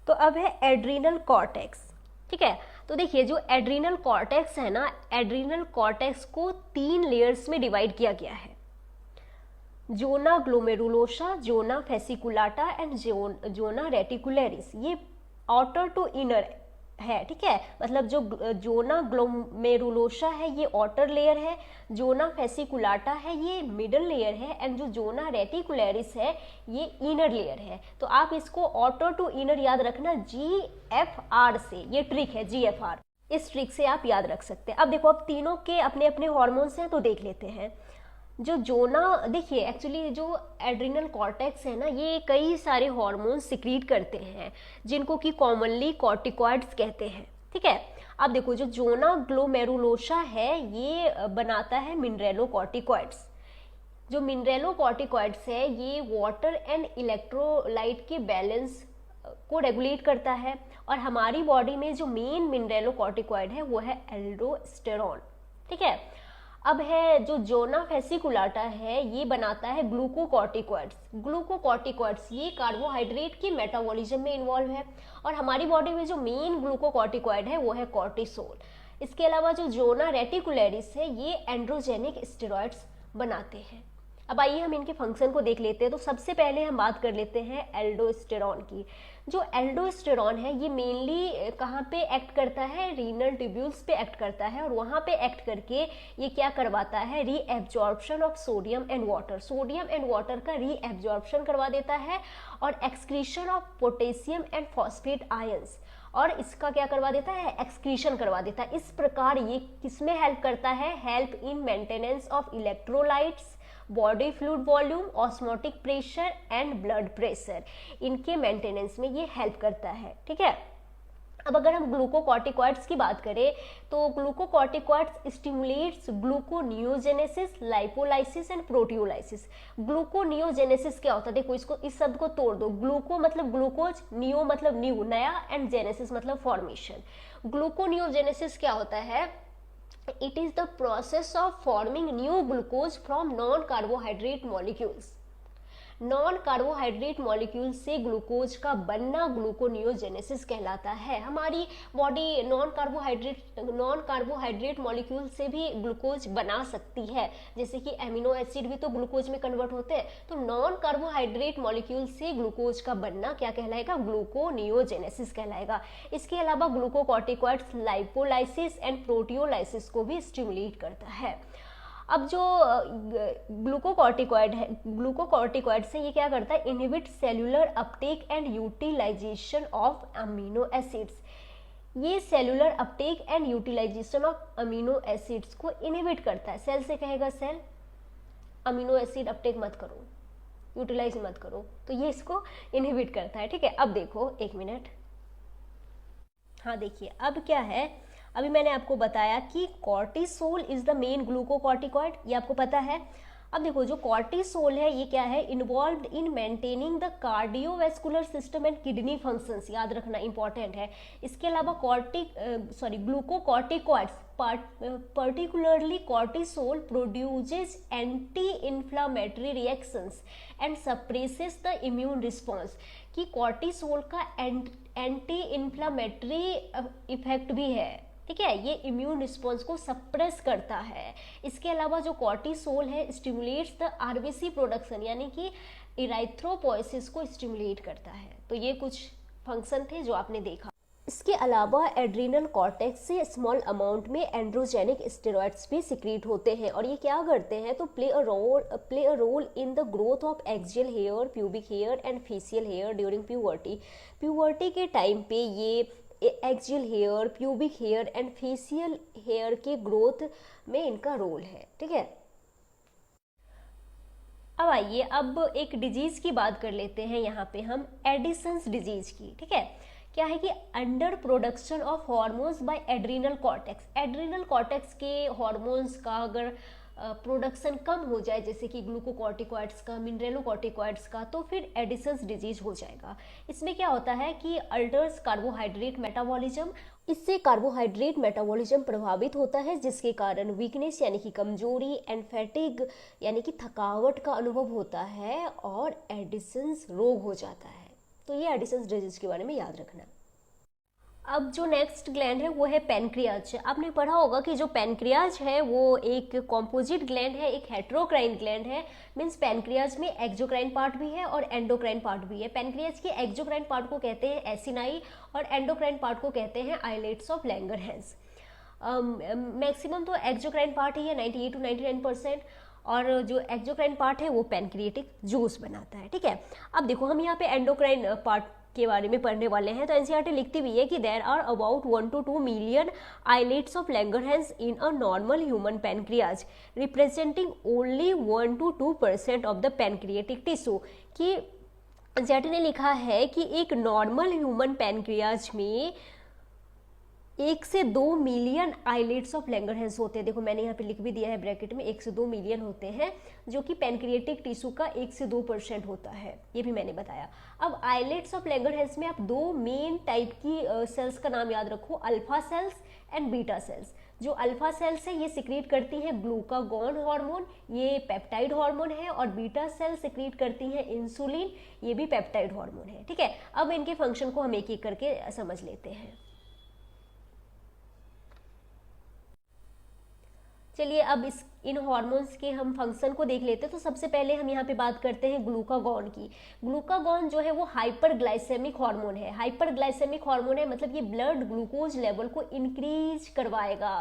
तो अब है एड्रीनल कॉर्टेक्स। ठीक है, तो देखिए जो एड्रीनल कॉर्टेक्स है ना, एड्रीनल कॉर्टेक्स को 3 लेयर्स में डिवाइड किया गया है। Zona glomerulosa, zona fasciculata and zona reticularis, ये आउटर टू इनर है, ठीक है। मतलब जो जोना ग्लोमेरुलोसा है ये आउटर लेयर है, जोना फेसिकुलाटा है ये मिडल लेयर है, एंड जो जोना रेटिकुलरिस है ये इनर लेयर है। तो आप इसको आउटर टू इनर याद रखना GFR से, ये ट्रिक है GFR, इस ट्रिक से आप याद रख सकते हैं। अब देखो, अब तीनों के अपने अपने हॉर्मोन्स हैं तो देख लेते हैं। जो जोना, देखिए एक्चुअली जो एड्रिनल कॉर्टेक्स है ना, ये कई सारे हार्मोन सिक्रीट करते हैं जिनको कि कॉमनली कॉर्टिकॉइड्स कहते हैं, ठीक है। अब देखो, जो जोना ग्लोमेरुलोसा है ये बनाता है मिनरेलोकॉर्टिकॉइड्स। जो मिनरेलोकॉर्टिकॉइड्स है ये वाटर एंड इलेक्ट्रोलाइट के बैलेंस को रेगुलेट करता है। और हमारी बॉडी में जो मेन मिनरेलोकॉर्टिकॉइड है वो है एल्डोस्टेरॉन, ठीक है। अब है जो जोना फेसिकुलाटा है ये बनाता है ग्लूकोकॉर्टिकॉइड्स। ग्लूकोकॉर्टिकॉइड्स ये कार्बोहाइड्रेट के मेटाबॉलिज्म में इन्वॉल्व है, और हमारी बॉडी में जो मेन ग्लूकोकॉर्टिकॉइड है वो है कॉर्टिसोल। इसके अलावा जो जोना रेटिकुलरिस है ये एंड्रोजेनिक स्टेरॉइड्स बनाते हैं। अब आइए हम इनके फंक्शन को देख लेते हैं। तो सबसे पहले हम बात कर लेते हैं एल्डोस्टेरॉन की। जो एल्डोस्टेरॉन है ये मेनली कहाँ पे एक्ट करता है, रीनल ट्यूब्यूल्स पे एक्ट करता है, और वहाँ पे एक्ट करके ये क्या करवाता है, reabsorption of sodium and water, sodium and water का रीएब्जॉर्प्शन करवा देता है, और excretion of potassium and phosphate ions, और इसका क्या करवा देता है, एक्सक्रीशन करवा देता है। इस प्रकार ये किसमें हेल्प करता है, help in maintenance of electrolytes, body fluid volume, osmotic pressure and blood pressure, इनके मेंटेनेंस में ये हेल्प करता है, ठीक है। अब अगर हम ग्लूकोकॉर्टिकॉइड्स की बात करें तो glucocorticoids stimulates gluconeogenesis, lipolysis and proteolysis. Gluconeogenesis क्या होता है, देखो इसको, इस शब्द को तोड़ दो। ग्लूको मतलब ग्लूकोज, नियो मतलब न्यू नया, एंड जेनेसिस मतलब फॉर्मेशन। ग्लूकोनियोजेनेसिस क्या होता है, it is the process of forming new glucose from non carbohydrate molecules। Non carbohydrate molecule से ग्लूकोज का बनना ग्लूकोनियोजेनेसिस कहलाता है। हमारी बॉडी नॉन कार्बोहाइड्रेट मॉलिक्यूल से भी ग्लूकोज बना सकती है, जैसे कि एमिनो एसिड भी तो ग्लूकोज में कन्वर्ट होते हैं। तो नॉन कार्बोहाइड्रेट मॉलिक्यूल से ग्लूकोज का बनना क्या कहलाएगा, ग्लूकोनियोजेनेसिस कहलाएगा। इसके अलावा ग्लूकोकॉर्टिकॉइड्स लाइपोलाइसिस एंड प्रोटियोलाइसिस को भी स्टिमुलेट करता है। अब जो ग्लूकोकॉर्टिकॉइड है, ग्लूकोकॉर्टिकॉइड से ये क्या करता है, inhibit cellular uptake and utilization of amino acids. ये cellular uptake and utilization of amino acids को इनहिबिट करता है। सेल से कहेगा सेल अमीनो एसिड अपटेक मत करो, यूटिलाइज मत करो, तो ये इसको इनहिबिट करता है, ठीक है। अब देखो एक मिनट, हाँ देखिए अब क्या है, अभी मैंने आपको बताया कि cortisol is the main glucocorticoid, ये आपको पता है। अब देखो जो कॉर्टिसोल है ये क्या है, involved in maintaining the cardiovascular system and kidney functions, याद रखना इंपॉर्टेंट है। इसके अलावा glucocorticoids particularly cortisol produces anti inflammatory reactions and suppresses the immune response, कि कॉर्टिसोल का एंटी इन्फ्लामेटरी इफेक्ट भी है, ठीक है। ये इम्यून रिस्पॉन्स को सप्रेस करता है। इसके अलावा जो कॉर्टिसोल है स्टिमुलेट्स द आरबीसी प्रोडक्शन, यानी कि इराइथ्रोपोइसिस को स्टिमुलेट करता है। तो ये कुछ फंक्शन थे जो आपने देखा। इसके अलावा एड्रिनल कॉर्टेक्स से स्मॉल अमाउंट में एंड्रोजेनिक स्टेरॉइड्स भी सिक्रीट होते हैं, और ये क्या करते हैं, तो play a role in the growth of axial hair, pubic hair and facial hair during puberty. Puberty के टाइम पे ये axial hair, pubic hair and facial hair के ग्रोथ में इनका रोल है, ठीक है। अब आइए अब एक डिजीज की बात कर लेते हैं यहाँ पे हम, एडिसन्स डिजीज की, ठीक है। क्या है कि under production of hormones by adrenal cortex, adrenal cortex के हार्मोन्स का अगर प्रोडक्शन कम हो जाए, जैसे कि ग्लूकोकॉर्टिकॉइड्स का, मिनरेलोकॉर्टिकॉइड्स का, तो फिर एडिसन्स डिजीज हो जाएगा। इसमें क्या होता है कि अल्टर्स कार्बोहाइड्रेट मेटाबॉलिज्म, इससे कार्बोहाइड्रेट मेटाबॉलिज्म प्रभावित होता है, जिसके कारण वीकनेस यानी कि कमजोरी एंड फैटिग यानी कि थकावट का अनुभव होता है, और एडिसन्स रोग हो जाता है। तो ये एडिसन्स डिजीज के बारे में याद रखना। अब जो नेक्स्ट ग्लैंड है वो है पैनक्रियाज। आपने पढ़ा होगा कि जो पैनक्रियाज है वो एक कॉम्पोजिट ग्लैंड है, एक हेट्रोक्राइन ग्लैंड है। मीन्स पैनक्रियाज में एक्सोक्राइन पार्ट भी है और एंडोक्राइन पार्ट भी है। पैनक्रियाज के एक्सोक्राइन पार्ट को कहते हैं एसिनाई और एंडोक्राइन पार्ट को कहते हैं आइलेट्स ऑफ लैंगरहैंस। मैक्सिमम तो एक्सोक्राइन पार्ट ही है 98 to 99%, और जो एक्सोक्राइन पार्ट है वो पैनक्रिएटिक जूस बनाता है। ठीक है, अब देखो हम यहाँ पे एंडोक्राइन पार्ट के बारे में पढ़ने वाले हैं। तो एनसीईआरटी लिखती हुई है कि there are about 1 to 2 million islets of Langerhans in a normal human pancreas representing only 1 to 2% of the pancreatic tissue. कि एनसीईआरटी ने लिखा है कि एक नॉर्मल ह्यूमन पैनक्रियाज में 1 से 2 मिलियन आइलेट्स ऑफ लैंगरहैंस होते हैं। देखो मैंने यहाँ पे लिख भी दिया है ब्रैकेट में, 1 से 2 मिलियन होते हैं, जो कि पैनक्रिएटिक टिश्यू का 1 से 2% होता है, ये भी मैंने बताया। अब आइलेट्स ऑफ लैंगरहैंस में आप 2 मेन टाइप की सेल्स का नाम याद रखो, alpha cells and beta cells. जो अल्फा सेल्स है ये सिक्रीट करती हैं ग्लूकागॉन हार्मोन, ये पेप्टाइड हार्मोन है, और बीटा सेल सिक्रीट करती हैं इंसुलिन, ये भी पेप्टाइड हार्मोन है। ठीक है, अब इनके फंक्शन को हम एक एक करके समझ लेते हैं। चलिए अब इन हार्मोन्स के हम फंक्शन को देख लेते हैं। तो सबसे पहले हम यहाँ पे बात करते हैं ग्लूकागॉन की। ग्लूकागॉन जो है वो हाइपरग्लाइसेमिक हार्मोन है। हाइपरग्लाइसेमिक हार्मोन है मतलब ये ब्लड ग्लूकोज लेवल को इंक्रीज करवाएगा।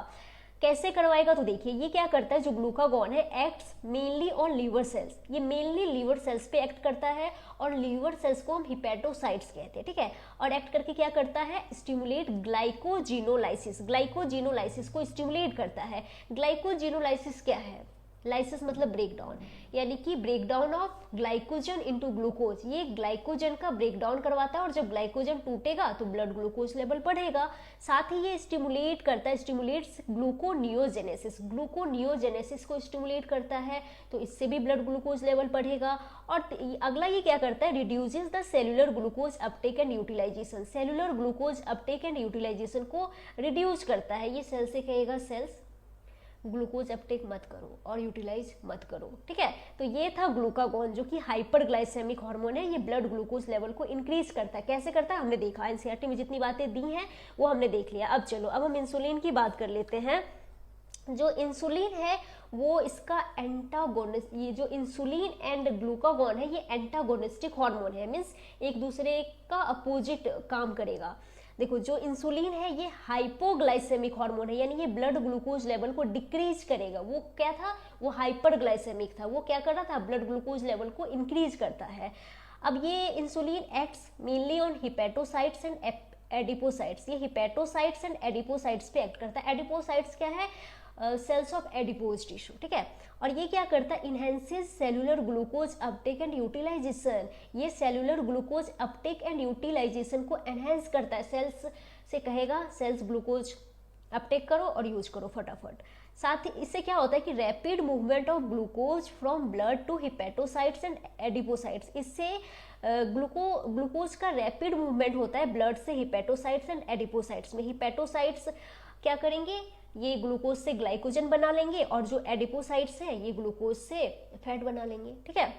कैसे करवाएगा, तो देखिए ये क्या करता है, जो ग्लूकागॉन है acts mainly on liver cells. ये मेनली लीवर सेल्स पे एक्ट करता है, और लीवर सेल्स को हम हिपैटोसाइट्स कहते हैं। ठीक है, और एक्ट करके क्या करता है, स्टिमुलेट ग्लाइकोजिनोलाइसिस। ग्लाइकोजिनोलाइसिस को स्टिमुलेट करता है। ग्लाइकोजिनोलाइसिस क्या है, लाइसिस मतलब ब्रेकडाउन, यानी कि breakdown of glycogen into glucose. ये ग्लाइकोजन का ब्रेकडाउन करवाता है, और जब ग्लाइकोजन टूटेगा तो ब्लड ग्लूकोज लेवल बढ़ेगा। साथ ही ये स्टिमुलेट करता है, स्टिमुलेट्स ग्लूकोनियोजेनेसिस। ग्लूकोनियोजेनेसिस को स्टिमुलेट करता है, तो इससे भी ब्लड ग्लूकोज लेवल बढ़ेगा। और अगला ये क्या करता है, reduces the cellular glucose uptake and utilisation. Cellular glucose uptake and utilisation को रिड्यूस करता है। ये सेल से कहेगा सेल्स ग्लूकोज अपटेक मत करो और यूटिलाइज मत करो। ठीक है, तो ये था ग्लूकागॉन जो कि हाइपरग्लाइसेमिक हार्मोन है। ये ब्लड ग्लूकोज लेवल को इंक्रीज करता है। कैसे करता है हमने देखा, एनसीईआरटी में जितनी बातें दी हैं वो हमने देख लिया। अब चलो अब हम इंसुलिन की बात कर लेते हैं। जो इंसुलिन है वो इसका एंटागोनिस्ट, ये जो इंसुलिन एंड ग्लूकागॉन है ये एंटागोनिस्टिक हार्मोन है। मीन्स एक दूसरे का अपोजिट काम करेगा। देखो जो इंसुलिन है ये हाइपोग्लाइसेमिक हार्मोन है, यानी ये ब्लड ग्लूकोज लेवल को डिक्रीज करेगा। वो क्या था, वो हाइपरग्लाइसेमिक था। वो क्या कर रहा था, ब्लड ग्लूकोज लेवल को इंक्रीज करता है। अब ये insulin acts mainly on hepatocytes and adipocytes. ये हिपैटोसाइट्स एंड एडिपोसाइट्स पे एक्ट करता है। एडिपोसाइट्स क्या है, सेल्स ऑफ एडिपोज टिश्यू। ठीक है, और ये क्या करता है, enhances cellular glucose uptake and utilization. ये cellular glucose uptake and utilisation को एनहेंस करता है। सेल्स से कहेगा सेल्स ग्लूकोज अपटेक करो और यूज करो फटाफट। साथ ही इससे क्या होता है कि rapid movement of glucose from blood to hepatocytes and adipocytes. इससे ग्लूकोज का रैपिड मूवमेंट होता है ब्लड से हिपैटोसाइट्स एंड एडिपोसाइट्स में। हिपैटोसाइट्स क्या करेंगे, ये ग्लूकोज से ग्लाइकोजन बना लेंगे, और जो एडिपोसाइट्स हैं ये ग्लूकोज से फैट बना लेंगे। ठीक है,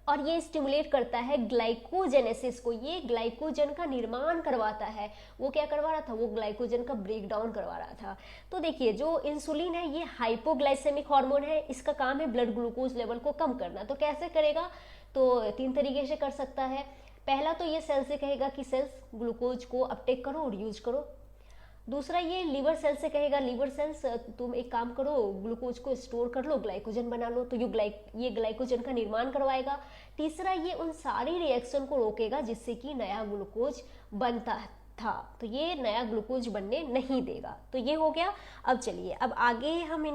और ये स्टिमुलेट करता है ग्लाइकोजेनेसिस को। ये ग्लाइकोजन का निर्माण करवाता है। वो क्या करवा रहा था, वो ग्लाइकोजन का ब्रेक डाउन करवा रहा था। तो देखिए जो इंसुलिन है ये हाइपोग्लाइसेमिक हार्मोन है। इसका काम है ब्लड ग्लूकोज लेवल को कम करना। तो कैसे करेगा, तो 3 तरीके से कर सकता है। पहला तो ये सेल से कहेगा कि सेल्स ग्लूकोज को अपटेक करो और यूज करो। दूसरा ये लीवर सेल से कहेगा, लीवर सेल्स तुम एक काम करो, ग्लूकोज को स्टोर कर लो, ग्लाइकोजन बना लो। तो ये ग्लाइकोजन का निर्माण करवाएगा। तीसरा ये उन सारी रिएक्शन को रोकेगा जिससे कि नया ग्लूकोज बनता था, तो ये नया ग्लूकोज बनने नहीं देगा। तो ये हो गया। अब चलिए अब आगे हम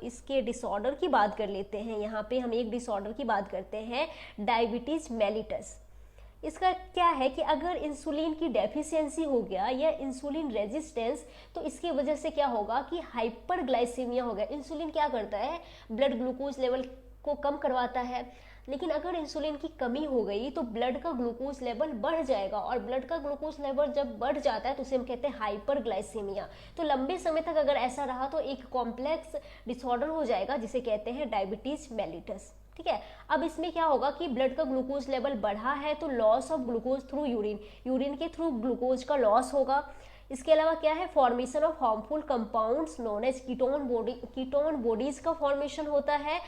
इसके डिसऑर्डर की बात कर लेते हैं। यहाँ पे हम एक डिसऑर्डर की बात करते हैं, डायबिटीज मेलिटस। इसका क्या है कि अगर इंसुलिन की डेफिशिएंसी हो गया या इंसुलिन रेजिस्टेंस, तो इसकी वजह से क्या होगा कि हाइपरग्लाइसीमिया हो गया। इंसुलिन क्या करता है, ब्लड ग्लूकोज लेवल को कम करवाता है, लेकिन अगर इंसुलिन की कमी हो गई तो ब्लड का ग्लूकोज लेवल बढ़ जाएगा, और ब्लड का ग्लूकोज लेवल जब बढ़ जाता है तो उसे हम कहते हैं हाइपरग्लाइसीमिया। तो लंबे समय तक अगर ऐसा रहा तो एक कॉम्प्लेक्स डिसऑर्डर हो जाएगा जिसे कहते हैं डायबिटीज मेलिटस। ठीक है। अब इसमें क्या होगा कि ब्लड का ग्लूकोज लेवल बढ़ा है तो loss of glucose through urine, urine के थ्रू ग्लूकोज का लॉस होगा। इसके अलावा क्या है, formation of harmful compounds known as ketone bodies का फॉर्मेशन होता है।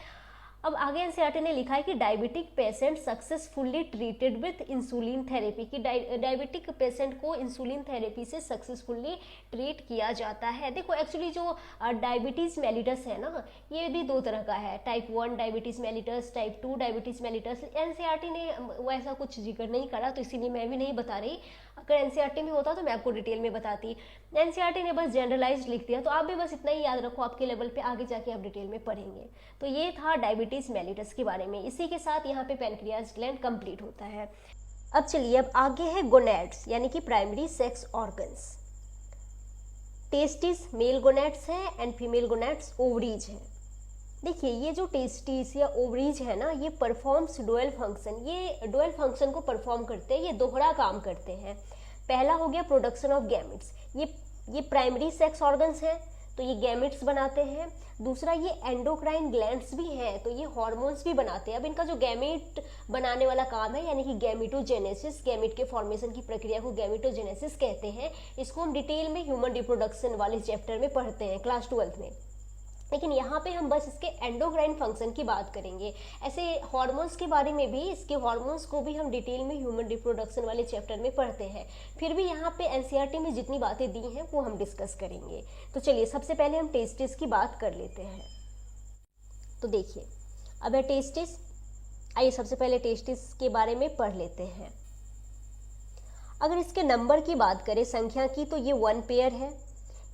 अब आगे एनसीईआरटी ने लिखा है कि diabetic patient successfully treated with insulin therapy, कि डायबिटिक पेशेंट को इंसुलिन थेरेपी से सक्सेसफुली ट्रीट किया जाता है। देखो एक्चुअली जो डायबिटीज़ मेलिटस है ना, ये भी दो तरह का है, type 1 diabetes mellitus, type 2 diabetes mellitus. NCERT ने वैसा कुछ जिक्र नहीं करा तो इसीलिए मैं भी नहीं बता रही, अगर एनसीईआरटी में होता तो मैं आपको डिटेल में बताती। एनसीईआरटी ने बस जनरलाइज लिख दिया, तो आप भी बस इतना ही याद रखो, आपके लेवल पे आगे जाके आप डिटेल में पढ़ेंगे। तो ये था डायबिटीज मेलिटस के बारे में। इसी के साथ यहाँ पे पैनक्रियाज ग्लैंड कंप्लीट होता है। अब चलिए, अब आगे है गोनैड्स यानी कि primary sex organs. Testis male gonads हैं एंड फीमेल गोनैड्स ओवरीज हैं। देखिए ये जो टेस्टिस या ओवरीज है ना, ये परफॉर्म्स डुअल फंक्शन, ये डुअल फंक्शन को परफॉर्म करते हैं, ये दोहरा काम करते हैं। पहला हो गया प्रोडक्शन ऑफ गैमेट्स, ये प्राइमरी सेक्स ऑर्गन्स हैं तो ये गैमेट्स बनाते हैं। दूसरा ये एंडोक्राइन ग्लैंड्स भी हैं तो ये हार्मोन्स भी बनाते हैं। अब इनका जो गैमेट बनाने वाला काम है यानी कि गैमेटोजेनेसिस, गैमेट के फॉर्मेशन की प्रक्रिया को गैमेटोजेनेसिस कहते हैं। इसको हम डिटेल में ह्यूमन रिप्रोडक्शन वाले चैप्टर में पढ़ते हैं क्लास 12 में, लेकिन यहाँ पे हम बस इसके एंडोक्राइन फंक्शन की बात करेंगे। ऐसे हार्मोन्स के बारे में भी, इसके हार्मोन्स को भी हम डिटेल में ह्यूमन रिप्रोडक्शन वाले चैप्टर में पढ़ते हैं। फिर भी यहाँ पे एनसीईआरटी में जितनी बातें दी हैं वो हम डिस्कस करेंगे। तो चलिए सबसे पहले हम टेस्टिस की बात कर लेते हैं। तो देखिए अब है टेस्टिस, आइए सबसे पहले टेस्टिस के बारे में पढ़ लेते हैं। अगर इसके नंबर की बात करें, संख्या की, तो ये 1 पेयर है।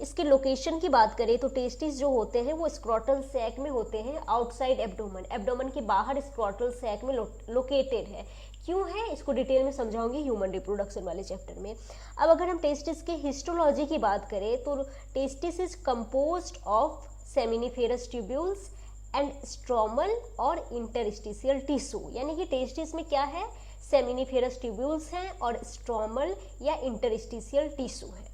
इसके लोकेशन की बात करें तो टेस्टिस जो होते हैं वो स्क्रॉटल सैक में होते हैं, आउटसाइड एब्डोमेन, एब्डोमेन के बाहर स्क्रॉटल सैक में लोकेटेड है। क्यों है इसको डिटेल में समझाऊंगी ह्यूमन रिप्रोडक्शन वाले चैप्टर में। अब अगर हम टेस्टिस के हिस्टोलॉजी की बात करें तो testis is composed of seminiferous tubules and stromal और इंटरस्टिशियल टिश्यू, यानी कि टेस्टिस में क्या है, सेमिनिफेरस ट्यूब्यूल्स हैं और स्ट्रोमल या इंटरस्टिशियल टिश्यू है।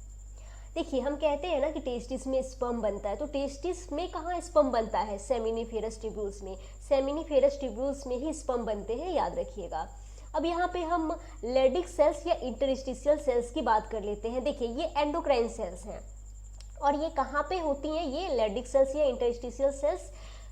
देखिए हम कहते हैं ना कि टेस्टिस में स्पर्म बनता है, तो टेस्टिस में कहाँ स्पर्म बनता है, सेमिनिफेरस ट्यूब्यूल्स में, सेमिनिफेरस ट्यूब्यूल्स में ही स्पर्म बनते हैं, याद रखिएगा। अब यहाँ पे हम लेडिक सेल्स या इंटरस्टिशियल सेल्स की बात कर लेते हैं। देखिए ये एंडोक्राइन सेल्स हैं और ये कहाँ पे होती हैं, ये लेडिक सेल्स या इंटरस्टिशियल सेल्स,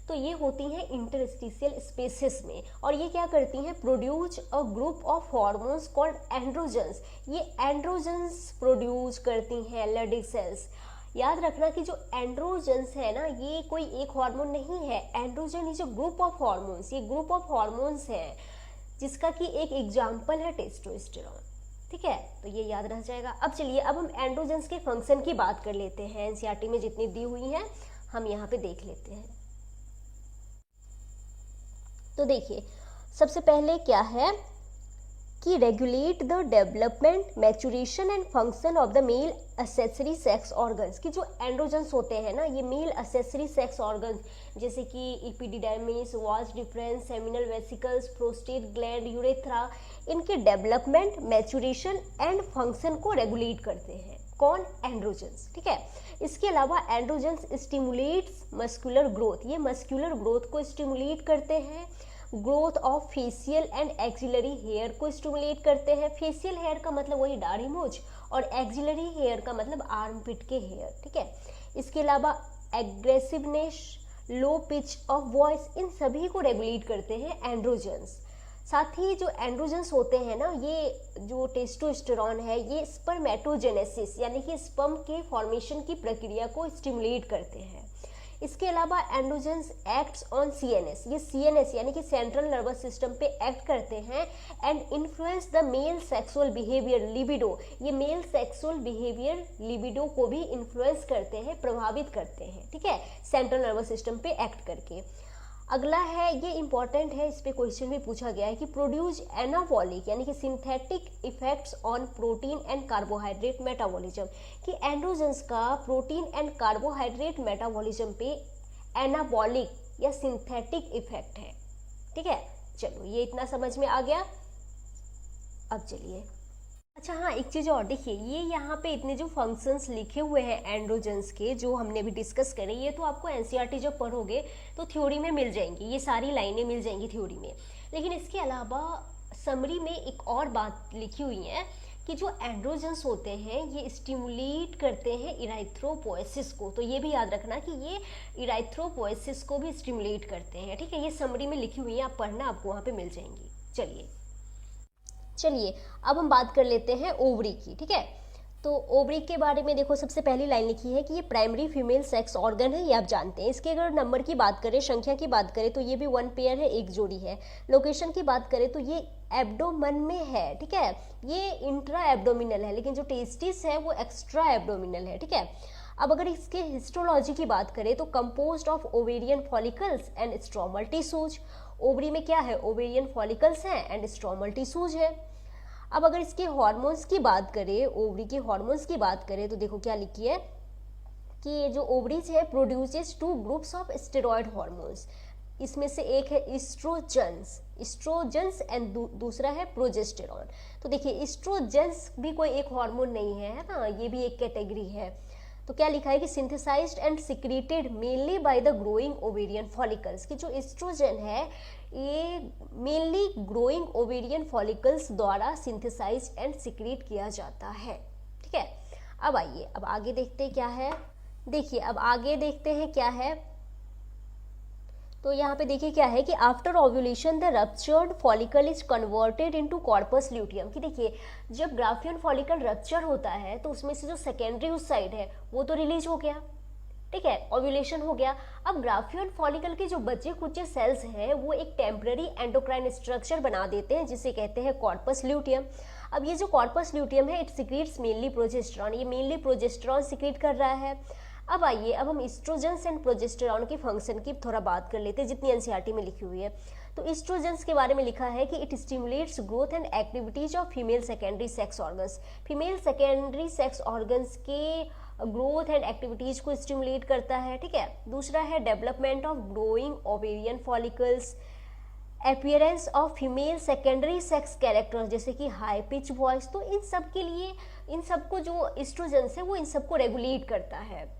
तो ये होती हैं इंटरस्टिशियल स्पेसेस में, और ये क्या करती हैं, produce a group of hormones called androgens. ये एंड्रोजन्स प्रोड्यूस करती हैं लेडिक सेल्स। याद रखना कि जो एंड्रोजन्स है ना, ये कोई एक हार्मोन नहीं है, androgen is a group of hormones, ये ग्रुप ऑफ हार्मोन्स है जिसका कि एक एग्जाम्पल है टेस्टोस्टेरोन। ठीक है, तो ये याद रह जाएगा। अब चलिए, अब हम एंड्रोजन्स के फंक्शन की बात कर लेते हैं। एनसीईआरटी में जितनी दी हुई हैं हम यहाँ पे देख लेते हैं। तो देखिए सबसे पहले क्या है कि regulate the development, maturation and function of the male accessory sex organs, कि जो एंड्रोजन्स होते हैं ना, ये मेल एक्सेसरी सेक्स ऑर्गन्स जैसे कि epididymis, vas deferens, seminal vesicles, prostate gland, urethra, इनके डेवलपमेंट, मैच्योरेशन एंड फंक्शन को रेगुलेट करते हैं। कौन, एंड्रोजन्स। ठीक है, इसके अलावा एंड्रोजन्स स्टिमुलेट्स मस्कुलर ग्रोथ, ये मस्कुलर ग्रोथ को स्टिमुलेट करते हैं। Growth of facial and axillary hair को स्टिमुलेट करते हैं। फेशियल हेयर का मतलब वही दाढ़ी मूंछ, और एक्सिलरी हेयर का मतलब आर्मपिट के हेयर। ठीक है, इसके अलावा aggressiveness, low pitch of voice, इन सभी को रेगुलेट करते हैं एंड्रोजन्स। साथ ही जो एंड्रोजन्स होते हैं ना, ये जो टेस्टोस्टेरोन है, ये स्पर्मेटोजेनेसिस यानी कि स्पर्म के फॉर्मेशन की प्रक्रिया को स्टिमुलेट करते हैं। इसके अलावा एंड्रोजन्स एक्ट्स ऑन सीएनएस, ये सीएनएस यानी कि सेंट्रल नर्वस सिस्टम पे एक्ट करते हैं and influence the male sexual behaviour, libido, ये मेल सेक्सुअल बिहेवियर लिबिडो को भी इन्फ्लुएंस करते हैं, प्रभावित करते हैं। ठीक है, सेंट्रल नर्वस सिस्टम पे एक्ट करके। अगला है, ये इंपॉर्टेंट है, इस पे क्वेश्चन भी पूछा गया है कि प्रोड्यूस एनाबॉलिक यानी कि synthetic effects on protein and carbohydrate metabolism, कि एंड्रोजन्स का प्रोटीन एंड कार्बोहाइड्रेट मेटाबॉलिज्म पे एनाबॉलिक या सिंथेटिक इफेक्ट है। ठीक है, चलो ये इतना समझ में आ गया। अब चलिए अच्छा हाँ, एक चीज़ और देखिए, ये यहाँ पे इतने जो फंक्शंस लिखे हुए हैं एंड्रोजन्स के, जो हमने अभी डिस्कस करे, ये तो आपको एनसीईआरटी जब पढ़ोगे तो थ्योरी में मिल जाएंगी, ये सारी लाइनें मिल जाएंगी थ्योरी में। लेकिन इसके अलावा समरी में एक और बात लिखी हुई है कि जो एंड्रोजन्स होते हैं ये स्टिमुलेट करते हैं इराइथ्रोपोएसिस को। तो ये भी याद रखना कि ये इराइथ्रोपोएसिस को भी स्टिमुलेट करते हैं, ठीक है। ये समरी में लिखी हुई है, आप पढ़ना, आपको वहाँ पे मिल जाएंगी। चलिए अब हम बात कर लेते हैं ओवरी की, ठीक है। तो ओवरी के बारे में देखो, सबसे पहली लाइन लिखी है कि ये प्राइमरी फीमेल सेक्स ऑर्गन है, ये आप जानते हैं। इसके अगर नंबर की बात करें, संख्या की बात करें, तो ये भी 1 पेयर है, एक जोड़ी है। लोकेशन की बात करें तो ये एब्डोमन में है, ठीक है। ये इंट्रा एब्डोमिनल है, लेकिन जो टेस्टिस है वो एक्स्ट्रा एब्डोमिनल है, ठीक है। अब अगर इसके हिस्टोलॉजी की बात करें तो composed of ovarian follicles and stromal tissues. Ovary में क्या है, ओवेरियन फॉलिकल्स हैं एंड स्ट्रोमल टिश्यूज है। अब अगर इसके हार्मोन्स की बात करें, ओवरी के हार्मोन्स की बात करें, तो देखो क्या लिखी है कि ये जो ओवरीज है produces 2 groups of steroid hormones. इसमें से एक है इस्ट्रोजेंस एंड दूसरा है प्रोजेस्टेरॉन। तो देखिए, इस्ट्रोजेंस भी कोई एक हार्मोन नहीं है ना, ये भी एक कैटेगरी है। तो क्या लिखा है कि synthesised and secreted mainly by the growing ovarian follicles, कि जो एस्ट्रोजन है ये मेनली ग्रोइंग ओवेरियन फॉलिकल्स द्वारा सिंथेसाइज एंड सिक्रीट किया जाता है, ठीक है। अब आइए, अब आगे देखते हैं क्या है। देखिए अब आगे देखते हैं क्या है। तो यहाँ पे देखिए क्या है कि after ovulation the ruptured follicle is converted into corpus luteum, कि देखिए जब ग्राफियन फॉलिकल रप्चर होता है तो उसमें से जो सेकेंडरी उस साइड है वो तो रिलीज हो गया, ठीक है, ओव्यूलेशन हो गया। अब ग्राफियन फॉलिकल के जो बचे कुचे सेल्स हैं वो एक टेम्पररी एंडोक्राइन स्ट्रक्चर बना देते हैं जिसे कहते हैं कॉर्पस ल्यूटियम। अब ये जो कॉर्पस ल्यूटियम है इट सिक्रीट्स मेनली प्रोजेस्टेरॉन, ये मेनली प्रोजेस्टेरॉन सिक्रीट कर रहा है। अब आइए, अब हम इस्ट्रोजेंस एंड प्रोजेस्टेरॉन के फंक्शन की थोड़ा बात कर लेते हैं जितनी एनसीईआरटी में लिखी हुई है। तो इस्ट्रोजेंस के बारे में लिखा है कि it stimulates growth and activities of female secondary sex organs. Female secondary sex organs के ग्रोथ एंड एक्टिविटीज को स्टिमुलेट करता है, ठीक है। दूसरा है development of growing ovarian follicles, appearance of female secondary sex characters जैसे कि हाई पिच वॉइस। तो इन सब के लिए, इन सबको जो इस्ट्रोजेंस है वो इन सबको रेगुलेट करता है।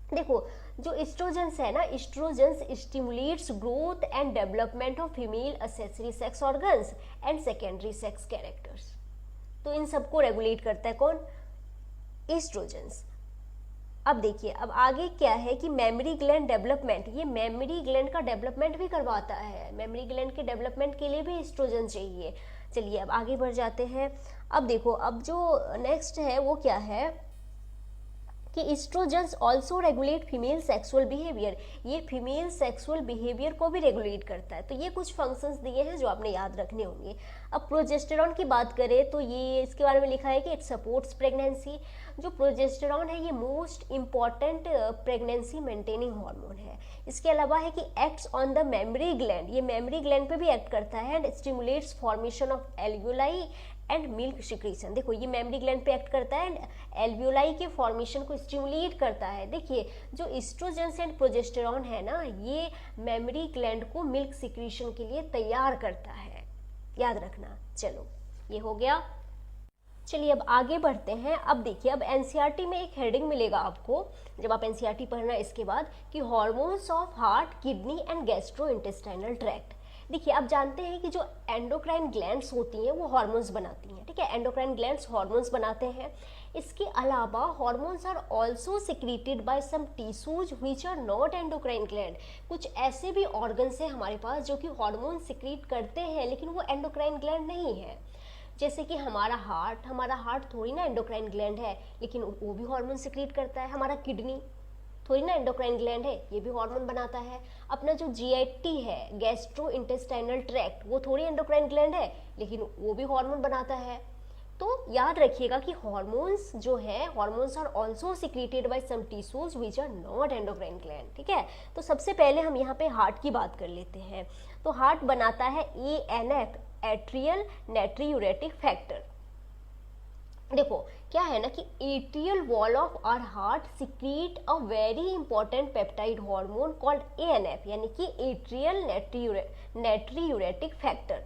देखो जो इस्ट्रोजेंस है ना, estrogens stimulates growth and development of female accessory sex organs and secondary sex characters. तो इन सबको रेगुलेट करता है कौन, इस्ट्रोजेंस। अब देखिए अब आगे क्या है कि मेमोरी ग्लैंड डेवलपमेंट, ये मेमोरी ग्लैंड का डेवलपमेंट भी करवाता है। मेमोरी ग्लैंड के डेवलपमेंट के लिए भी एस्ट्रोजन चाहिए। चलिए अब आगे बढ़ जाते हैं। अब देखो, अब जो नेक्स्ट है वो क्या है कि estrogens also regulate female sexual behaviour, ये फीमेल सेक्सुअल बिहेवियर को भी रेगुलेट करता है। तो ये कुछ फंक्शंस दिए हैं जो आपने याद रखने होंगे। अब प्रोजेस्टेरॉन की बात करें तो ये इसके बारे में लिखा है कि इट सपोर्ट्स प्रेगनेंसी। जो प्रोजेस्टेरॉन है ये most important pregnancy maintaining hormone है। इसके अलावा है कि acts on the memory gland, ये मेमोरी ग्लैंड पे भी एक्ट करता है and stimulates formation of alveoli and milk secretion. देखो ये मेमोरी ग्लैंड पे एक्ट करता है एंड एल्वियोलाई के फॉर्मेशन को स्टिमुलेट करता है। देखिए जो एस्ट्रोजेंस एंड प्रोजेस्टेरॉन है ना, ये मेमोरी ग्लैंड को मिल्क सिक्रीशन के लिए तैयार करता है, याद रखना। चलो ये हो गया। चलिए अब आगे बढ़ते हैं। अब देखिए, अब एनसीईआरटी में एक हेडिंग मिलेगा आपको जब आप एनसीईआरटी पढ़ना इसके बाद कि hormones of heart, kidney and gastrointestinal tract. देखिए आप जानते हैं कि जो एंडोक्राइन ग्लैंड्स होती हैं वो हार्मोन्स बनाती हैं, ठीक है। एंडोक्राइन ग्लैंड्स हार्मोन्स बनाते हैं। इसके अलावा hormones are also secreted by some tissues which are not endocrine gland. कुछ ऐसे भी ऑर्गन्स हैं हमारे पास जो कि हार्मोन सिक्रीट करते हैं लेकिन वो एंडोक्राइन ग्लैंड नहीं है। जैसे कि हमारा हार्ट थोड़ी ना एंडोक्राइन ग्लैंड है लेकिन वो भी हार्मोन सिक्रीट करता है। हमारा किडनी थोड़ी ना एंडोक्राइन ग्लैंड है, ये भी हार्मोन बनाता है। अपना जो जीआईटी है, गैस्ट्रो इंटेस्टाइनल ट्रैक्ट, वो थोड़ी एंडोक्राइन ग्लैंड है लेकिन वो भी हार्मोन बनाता है। तो याद रखिएगा कि हार्मोन्स जो है, hormones are also secreted by some tissues which are not endocrine gland, ठीक है। तो सबसे पहले हम यहाँ पे हार्ट की बात कर लेते हैं। तो हार्ट बनाता है एएनएफ, एट्रियल नाइट्रियूरेटिक फैक्टर। देखो क्या है ना कि atrial wall of our heart secrete a very important peptide hormone called ANF, यानी कि एट्रियल नाइट्रियूरेटिक फैक्टर।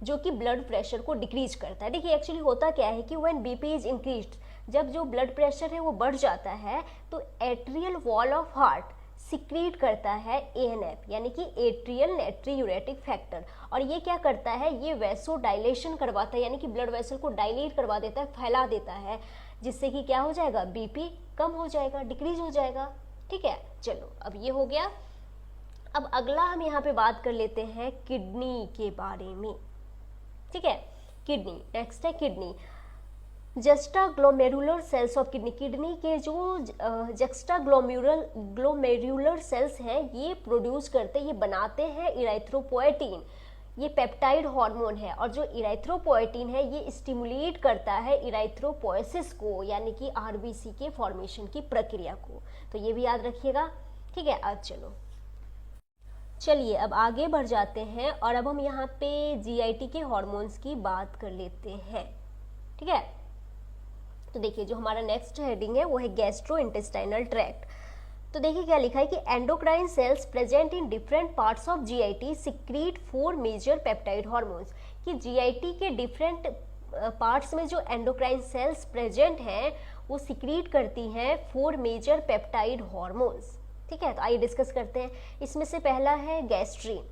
जो कि ब्लड प्रेशर को डिक्रीज करता है। देखिए एक्चुअली होता क्या है कि व्हेन बीपी इज इंक्रीज्ड, जब जो ब्लड प्रेशर है वो बढ़ जाता है तो atrial wall of heart secrete करता है एएनएफ यानी कि एट्रियल नाइट्रियूरेटिक फैक्टर, और ये क्या करता है, ये वैसो डायलेशन करवाता है यानी कि ब्लड वेसल को डायलेट करवा देता है, फैला देता है, जिससे कि क्या हो जाएगा, बीपी कम हो जाएगा, डिक्रीज हो जाएगा। ठीक है, चलो अब ये हो गया। अब अगला हम यहाँ पे बात कर लेते हैं किडनी के बारे में। ठीक है, किडनी नेक्स्ट है। Kidney juxtaglomerular cells of kidney, kidney के जो जस्टाग्लोमेरुलर सेल्स हैं ये प्रोड्यूस करते, ये बनाते हैं इराइथ्रोपोएटिन, ये पेप्टाइड हार्मोन है, और जो इराइथ्रोपोएटिन है ये स्टिमुलेट करता है इराइथ्रोपोएसिस को यानी कि आरबीसी के फॉर्मेशन की प्रक्रिया को, तो ये भी याद रखिएगा। ठीक है, अब चलिए अब आगे बढ़ जाते हैं और अब हम यहाँ पे जीआईटी के हार्मोन्स की बात कर लेते हैं। ठीक है, तो देखिए जो हमारा नेक्स्ट हेडिंग है वो है गैस्ट्रो इंटेस्टाइनल ट्रैक्ट। तो देखिए क्या लिखा है कि endocrine cells present in different parts of GIT secrete 4 major peptide hormones, कि जीआईटी के डिफरेंट पार्ट्स में जो एंडोक्राइन सेल्स प्रेजेंट हैं वो सिक्रीट करती हैं 4 मेजर पेप्टाइड हार्मोन्स। ठीक है, तो आइए डिस्कस करते हैं। इसमें से पहला है गैस्ट्रीन।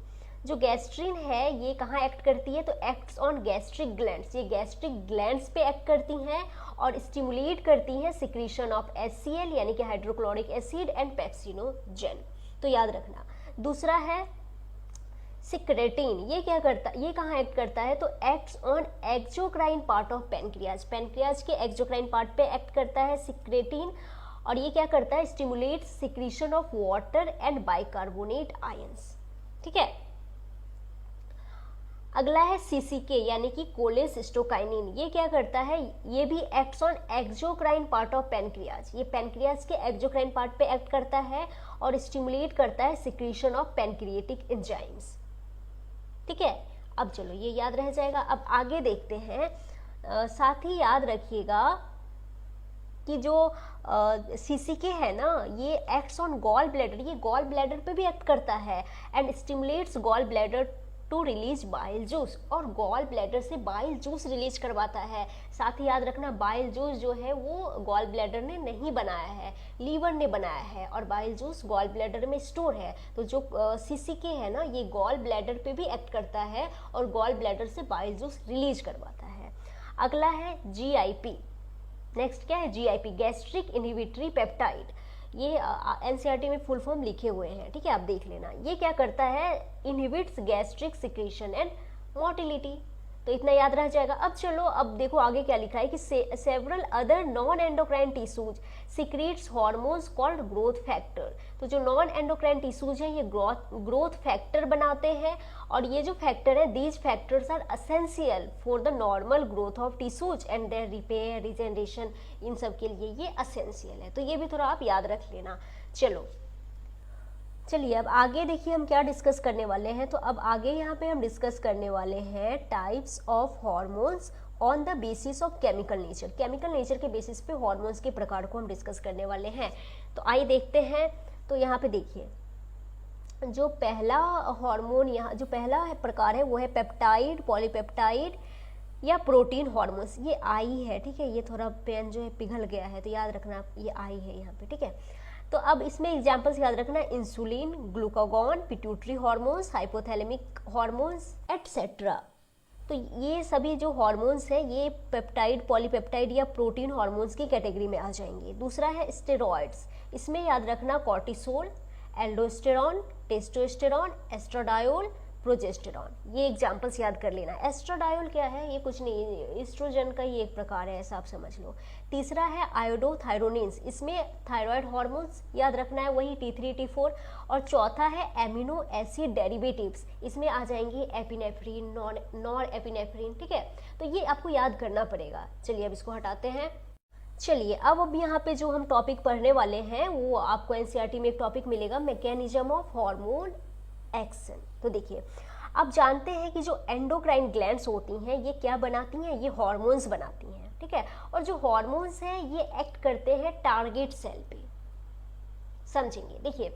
जो गैस्ट्रीन है ये कहाँ एक्ट करती है, तो एक्ट्स ऑन गैस्ट्रिक ग्लैंड्स, ये गैस्ट्रिक ग्लैंड्स पे एक्ट करती हैं और स्टिमुलेट करती हैं सिक्रीशन ऑफ HCl यानी कि हाइड्रोक्लोरिक एसिड एंड पेप्सिनोजेन, तो याद रखना। दूसरा है सिक्रेटिन, ये क्या करता, ये कहाँ एक्ट करता है, तो acts on exocrine part of pancreas, pancreas के एक्सोक्राइन पार्ट पे एक्ट करता है सिक्रेटिन, और ये क्या करता है, stimulate secretion of water and bicarbonate ions. ठीक है, अगला है सीसीके यानी कि कोलेसिस्टोकाइनिन, ये क्या करता है, ये भी acts on exocrine part of pancreas, ये पैनक्रियाज के एक्सोक्राइन पार्ट पे एक्ट करता है और स्टिमुलेट करता है सिक्रीशन ऑफ पैनक्रिएटिक एंजाइम्स। ठीक है, अब चलो ये याद रह जाएगा। अब आगे देखते हैं, साथ ही याद रखिएगा कि जो सीसीके है ना ये एक्ट्स ऑन गॉल ब्लैडर, ये गॉल ब्लैडर पे भी एक्ट करता है and stimulates gall bladder to release bile juice, और गॉल ब्लैडर से बाइल जूस रिलीज करवाता है। साथ ही याद रखना बाइल जूस जो है वो गॉल ब्लैडर ने नहीं बनाया है, लीवर ने बनाया है, और बाइल जूस गॉल ब्लैडर में स्टोर है। तो जो सीसीके है ना ये गॉल ब्लैडर पे भी एक्ट करता है और गॉल ब्लैडर से बाइल जूस रिलीज करवाता है। अगला है जीआईपी। नेक्स्ट क्या है, जीआईपी गैस्ट्रिक इनहिबिटरी पेप्टाइड, ये एनसीईआरटी में फुल फॉर्म लिखे हुए हैं। ठीक है, आप देख लेना। ये क्या करता है, inhibits gastric secretion and motility, तो इतना याद रह जाएगा। अब चलो अब देखो आगे क्या लिखा है कि several other non endocrine tissues secretes hormones called growth factor, तो जो नॉन एंडोक्राइन टिश्यूज हैं ये ग्रोथ फैक्टर बनाते हैं, और ये जो फैक्टर है these factors are essential for the normal growth of tissues and their repair regeneration, इन सब के लिए ये एसेंशियल है, तो ये भी थोड़ा आप याद रख लेना। चलिए अब आगे देखिए हम क्या डिस्कस करने वाले हैं। तो अब आगे यहाँ पे हम डिस्कस करने वाले हैं types of hormones on the basis of chemical nature, chemical nature के बेसिस पे हार्मोन्स के प्रकार को हम डिस्कस करने वाले हैं। तो आइए देखते हैं। तो यहाँ पे देखिए जो पहला हार्मोन, यहाँ जो पहला प्रकार है वो है पेप्टाइड, पॉलीपेप्टाइड या प्रोटीन हार्मोन्स, ये आई है। ठीक है, ये थोड़ा पेन जो है पिघल गया है तो याद रखना ये आई है यहाँ पे। ठीक है, तो अब इसमें एग्जाम्पल्स याद रखना, insulin, glucagon, pituitary hormones, hypothalamic hormones etcetera. तो ये सभी जो हार्मोन्स हैं ये पेप्टाइड, पॉलीपेप्टाइड या प्रोटीन हार्मोन्स की कैटेगरी में आ जाएंगे। दूसरा है स्टेरॉइड्स, इसमें याद रखना cortisol, aldosterone, testosterone, estradiol, progesterone, ये एग्जाम्पल्स याद कर लेना। एस्ट्राडायोल क्या है, ये कुछ नहीं, एस्ट्रोजन का ही एक प्रकार है, ऐसा आप समझ लो। तीसरा है आयोडोथायरोनिन्स, इसमें थायराइड हार्मोन्स याद रखना है, वही T3 T4। और चौथा है एमिनो एसिड डेरिवेटिव्स, इसमें आ जाएंगी एपिनेफ्रिन, नॉर एपिनेफ्रिन। ठीक है, तो ये आपको याद करना पड़ेगा। चलिए अब इसको हटाते हैं। चलिए अब यहाँ पे जो हम टॉपिक पढ़ने वाले हैं वो आपको एनसीईआरटी में एक टॉपिक मिलेगा, मैकेनिज्म ऑफ हार्मोन एक्शन। तो देखिए आप जानते हैं कि जो एंडोक्राइन ग्लैंड्स होती हैं ये क्या बनाती हैं, ये हार्मोन्स बनाती हैं। ठीक है, और जो हार्मोन्स हैं ये एक्ट करते हैं टारगेट सेल पे, समझेंगे। देखिए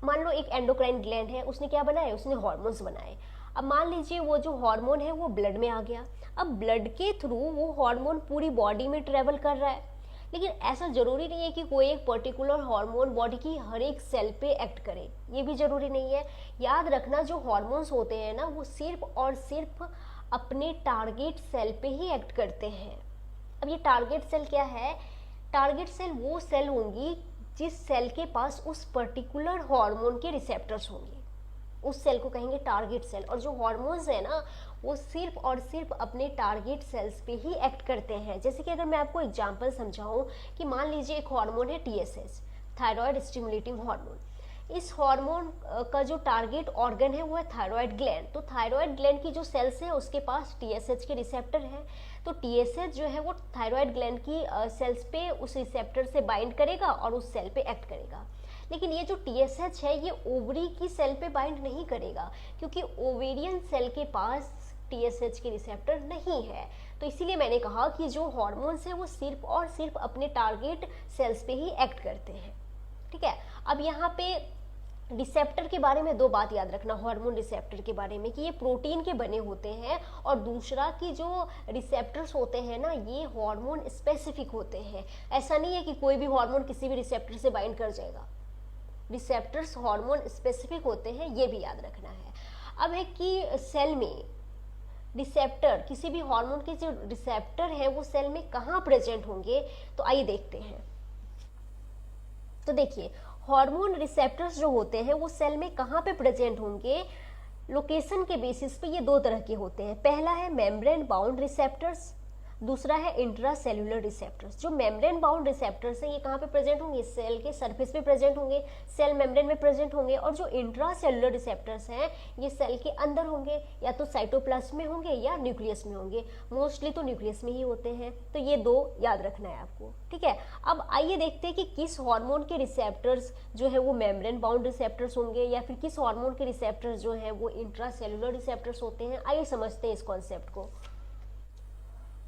मान लो एक एंडोक्राइन ग्लैंड है, उसने क्या बनाया, उसने हार्मोन्स बनाए। अब मान लीजिए वो जो हार्मोन है वो ब्लड में आ गया, अब ब्लड के थ्रू वो हार्मोन पूरी बॉडी में ट्रेवल कर रहा है, लेकिन ऐसा जरूरी नहीं है कि कोई एक पर्टिकुलर हार्मोन बॉडी की हर एक सेल पे एक्ट करे, ये भी जरूरी नहीं है। याद रखना जो हार्मोन्स होते हैं ना वो सिर्फ और सिर्फ अपने टारगेट सेल पे ही एक्ट करते हैं। अब ये टारगेट सेल क्या है? टारगेट सेल वो सेल होंगी जिस सेल के पास उस पर्टिकुलर हार्मोन के रिसेप्टर्स होंगे, उस सेल को कहेंगे टारगेट सेल। और जो हार्मोन्स है ना वो सिर्फ और सिर्फ अपने टारगेट सेल्स पे ही एक्ट करते हैं। जैसे कि अगर मैं आपको एग्जांपल समझाऊं कि मान लीजिए एक हार्मोन है TSH, थायराइड स्टिमुलेटिंग हार्मोन। इस हार्मोन का जो टारगेट ऑर्गन है वो है थायराइड ग्लैंड। तो थायराइड ग्लैंड की जो सेल्स है उसके पास TSH के रिसेप्टर है, तो TSH जो है वो थायराइड ग्लैंड की सेल्स पे उस रिसेप्टर से बाइंड करेगा और उस सेल पे एक्ट करेगा। लेकिन ये जो TSH है ये ओवरी की सेल पे बाइंड नहीं करेगा, क्योंकि ओवेरियन सेल के पास TSH के रिसेप्टर नहीं है। तो इसीलिए मैंने कहा कि जो हार्मोन्स हैं वो सिर्फ और सिर्फ अपने टारगेट सेल्स पे ही एक्ट करते हैं। ठीक है, अब यहाँ पे रिसेप्टर के बारे में दो बात याद रखना, हार्मोन रिसेप्टर के बारे में, कि ये प्रोटीन के बने होते हैं, और दूसरा कि जो रिसेप्टर्स होते हैं ना ये हार्मोन स्पेसिफिक होते हैं। ऐसा नहीं है कि कोई भी हार्मोन किसी भी रिसेप्टर से बाइंड कर जाएगा, रिसेप्टर्स हार्मोन स्पेसिफिक होते हैं, ये भी याद रखना है। अब है कि सेल में रिसेप्टर, किसी भी हार्मोन के जो रिसेप्टर है वो सेल में कहाँ प्रेजेंट होंगे, तो आइए देखते हैं। तो देखिए हार्मोन रिसेप्टर्स जो होते हैं वो सेल में कहाँ पे प्रेजेंट होंगे, लोकेशन के बेसिस पे ये दो तरह के होते हैं। पहला है मेम्ब्रेन बाउंड रिसेप्टर्स, दूसरा है इंट्रासेल्युलर रिसेप्टर्स। जो मेम्ब्रेन बाउंड रिसेप्टर्स हैं ये कहाँ पे प्रेजेंट होंगे, सेल के सरफेस पे प्रेजेंट होंगे, सेल मेम्ब्रेन में प्रेजेंट होंगे। और जो इंट्रासेल्युलर रिसेप्टर्स हैं ये सेल के अंदर होंगे, या तो साइटोप्लाज्म में होंगे या न्यूक्लियस में होंगे, मोस्टली तो न्यूक्लियस में ही होते हैं। तो ये दो याद रखना है आपको, ठीक है। अब आइए देखते हैं कि किस हार्मोन के रिसेप्टर्स जो है वो मेम्ब्रेन बाउंड रिसेप्टर्स होंगे, या फिर किस हार्मोन के रिसेप्टर्स जो है वो इंट्रासेल्युलर रिसेप्टर्स होते हैं। आइए समझते हैं इस कॉन्सेप्ट को।